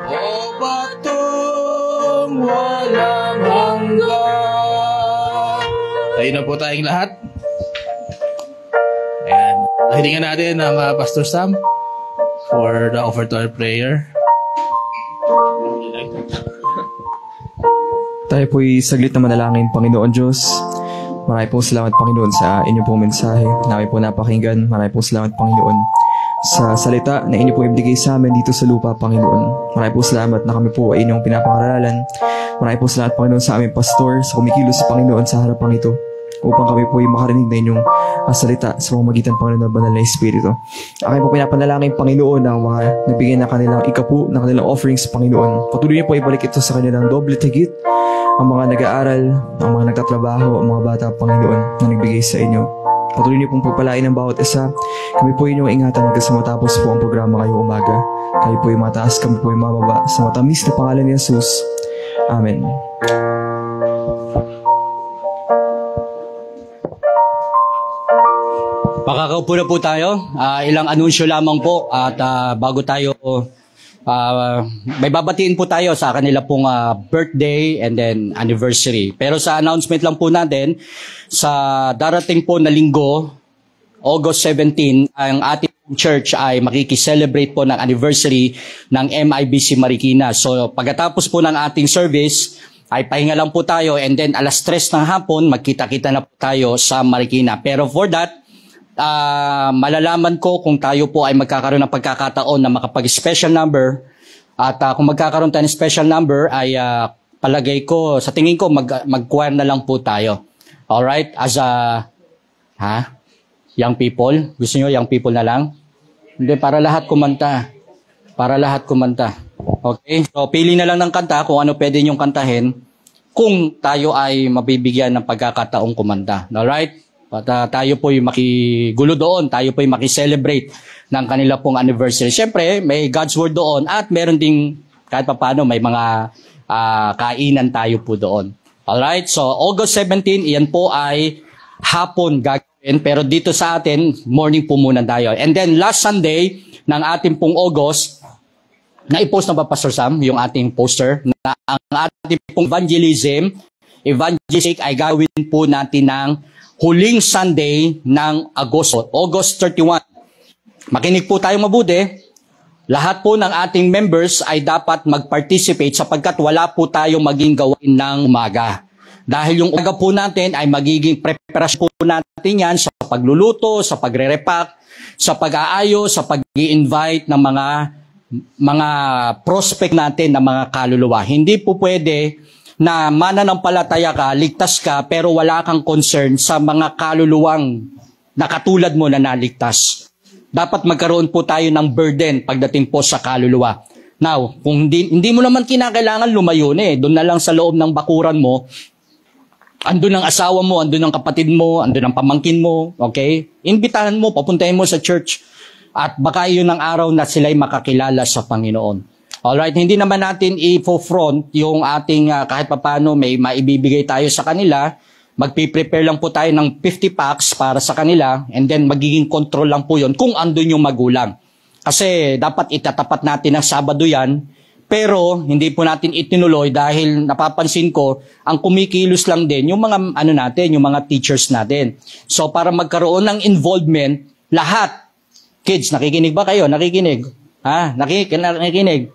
o batong walang hanggan. Tayo na po tayong lahat. Ayan. Hilingan natin ang Pastor Sam for the offertory prayer. Tayo po'y saglit na manalangin, Panginoon Diyos. Maraming po salamat, Panginoon, sa inyong pong mensahe na kami po napakinggan. Maraming po salamat, Panginoon, sa salita na inyo po ibigay sa amin dito sa lupa, Panginoon. Maraming po salamat na kami po ay inyong pinapangaralan. Maraming po salamat, Panginoon, sa aming pastor, sa kumikilos sa Panginoon sa harapang ito, upang kami po ay makarinig na inyong salita sa pamamagitan, Panginoon, ng banal na Espiritu. Aking po pinapanalangin, Panginoon, ang mga nabigay na kanilang ikapu, na kanilang offerings, Panginoon. Patuloy niyo po ibalik ito sa kanilang doble tigit, ang mga nag-aaral, ang mga nagtatrabaho, ang mga bata, Panginoon, na nagbigay sa inyo. Patuloy niyo pong pagpalain ng bawat isa. Kami po inyong ingatan hanggang sa matapos po ang programa ngayong umaga. Kayo po ay mataas, kami po ay mababa. Sa matamis na pangalan ni Jesus. Amen. Makakaupo na po tayo. Ilang anunsyo lamang po at bago tayo may babatiin po tayo sa kanila pong birthday and then anniversary. Pero sa announcement lang po natin, sa darating po na linggo, August 17, ang ating church ay makikiselebrate po ng anniversary ng MIBC Marikina. So pagkatapos po ng ating service, ay pahinga lang po tayo and then alas 3 ng hapon, magkita-kita na po tayo sa Marikina. Pero for that, malalaman ko kung tayo po ay magkakaroon ng pagkakataon na makapag-special number at kung magkakaroon tayo ng special number ay palagay ko, sa tingin ko mag-choir na lang po tayo. Alright? As a young people? Gusto nyo young people na lang? Hindi, para lahat kumanta. Para lahat kumanta. Okay? So, pili na lang ng kanta kung ano pwede nyong kantahin kung tayo ay mabibigyan ng pagkakataong kumanta. Alright? At tayo po'y makigulo doon. Tayo po'y makiselebrate ng kanila pong anniversary. Siyempre, may God's Word doon at meron ding kahit paano may mga kainan tayo po doon. Alright? So, August 17, iyan po ay hapon gagawin. Pero dito sa atin, morning po muna tayo. And then last Sunday ng ating pong August, na-post na ba Pastor Sam yung ating poster na ang ating pong evangelistic ay gawin po natin ng huling Sunday ng Agosto, August 31. Makinig po tayo mabuti. Lahat po ng ating members ay dapat mag-participate sapagkat wala po tayong maging gawain ng umaga. Dahil yung umaga po natin ay magiging preparasyon po natin yan sa pagluluto, sa pagre-repack, sa pag-aayos, sa pag-i-invite ng mga prospect natin ng mga kaluluwa. Hindi po pwede na mananampalataya ka, ligtas ka, pero wala kang concern sa mga kaluluwang nakatulad mo na naligtas. Dapat magkaroon po tayo ng burden pagdating po sa kaluluwa. Now, kung hindi mo naman kinakailangan lumayo doon na lang sa loob ng bakuran mo, andun ang asawa mo, andun ang kapatid mo, andun ang pamangkin mo, okay? Imbitahan mo, papuntahin mo sa church. At baka yun ang araw na sila'y makakilala sa Panginoon. Alright, hindi naman natin i-front yung ating kahit papano may maibibigay tayo sa kanila. Magpiprepare lang po tayo ng 50 packs para sa kanila and then magiging control lang po yun kung andun yung magulang. Kasi dapat itatapat natin ng Sabado yan. Pero hindi po natin itinuloy dahil napapansin ko ang kumikilos lang din yung mga yung mga teachers natin. So para magkaroon ng involvement lahat. Kids, nakikinig ba kayo? Nakikinig? Nakikinig.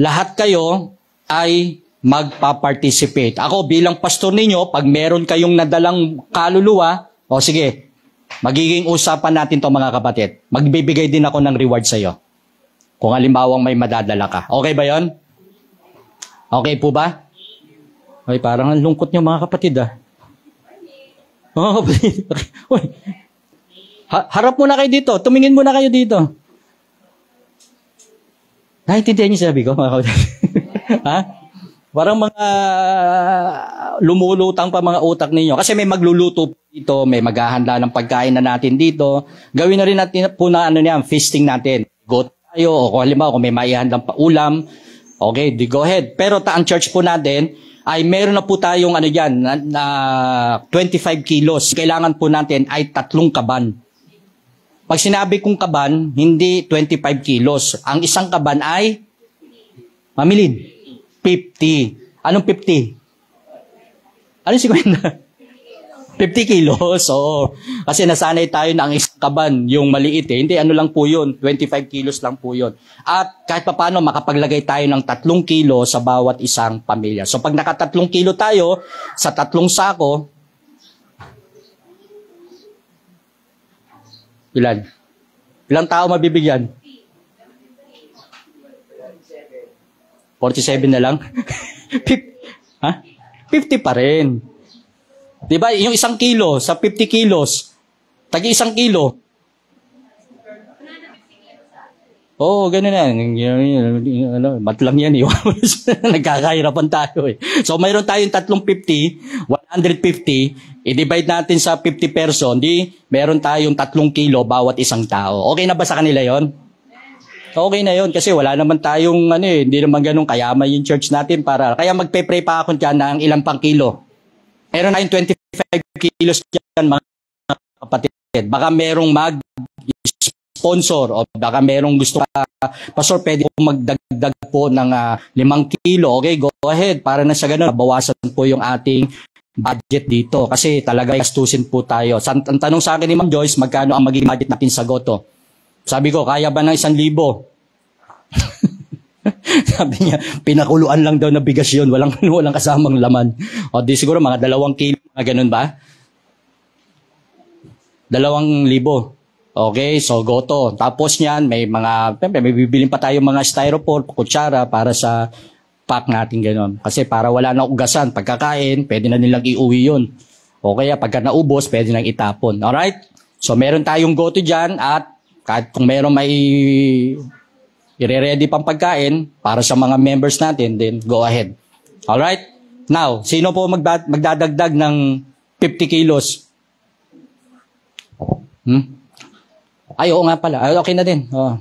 Lahat kayo ay magpa-participate. Ako bilang pastor ninyo, pag meron kayong nadalang kaluluwa, sige, magiging usapan natin to mga kapatid. Magbibigay din ako ng reward sa iyo. Kung halimbawang may madadala ka. Okay ba yon? Okay po ba? Ay, parang ang lungkot niyo mga kapatid Mga kapatid. Harap muna kayo dito. Tumingin muna kayo dito. Naintindihan niyo sabi ko mga kapatid? Parang mga lumulutang pa mga utak ninyo. Kasi may magluluto dito, may maghahanda ng pagkain na natin dito. Gawin na rin natin po na feasting natin. Go tayo, o kung halimbawa kung may maihandang paulam, okay, go ahead. Pero ang church po natin, ay meron na po tayong 25 kilos. Kailangan po natin ay 3 kaban. Pag sinabi kong kaban, hindi 25 kilos. Ang isang kaban ay, mamilid, 50. Anong 50? Anong 50? 50 kilos. Oo. Kasi nasanay tayo na ang isang kaban, yung maliit Hindi, lang po yun. 25 kilos lang po yun. At kahit paano, makapaglagay tayo ng 3 kilo sa bawat isang pamilya. So pag naka 3 kilo tayo, sa 3 sako, ilang tao mabibigyan? 47 na lang? 50 pa rin. Diba? Yung 1 kilo sa 50 kilos, tagi 1 kilo. Ganun yan. Mat lang yan. Nagkakahirapan tayo So, mayroon tayong 350, 150, i-divide natin sa 50 person, meron tayong 3 kilo bawat isang tao. Okay na ba sa kanila yon? Okay na yon kasi wala naman tayong, hindi naman ganun kayaman yung church natin kaya magpe-pray pa ako dyan ng ilang pang kilo. Meron tayong 25 kilos dyan mga kapatid. Baka merong mag-sponsor o baka merong gusto Pastor, pwede po magdagdag po ng 5 kilo. Okay, go ahead. Para na sa ganun, bawasan po yung ating budget dito kasi talaga gastusin po tayo. Ang tanong sa akin ni Ma'am Joyce, magkano ang magiging budget natin sa Goto? Sabi ko, kaya ba ng 1,000? Sabi niya, pinakuluan lang daw na bigas yun, walang kasamang laman. O di siguro mga 2 kilo, ganun ba? 2,000. Okay, so Goto. Tapos niyan, may bibilin pa tayo mga styrofoam, kutsara para sa pack natin gano'n. Kasi para wala na ugasan, pagkakain, pwede na nilang iuwi yun. O kaya pagka naubos, pwede nang itapon. Alright? So meron tayong Goto dyan at kahit kung meron may i-ready pang pagkain para sa mga members natin, then go ahead. Alright? Now, sino po magdadagdag ng 50 kilos? Ay, oo nga pala. Ay, okay na din. Oh.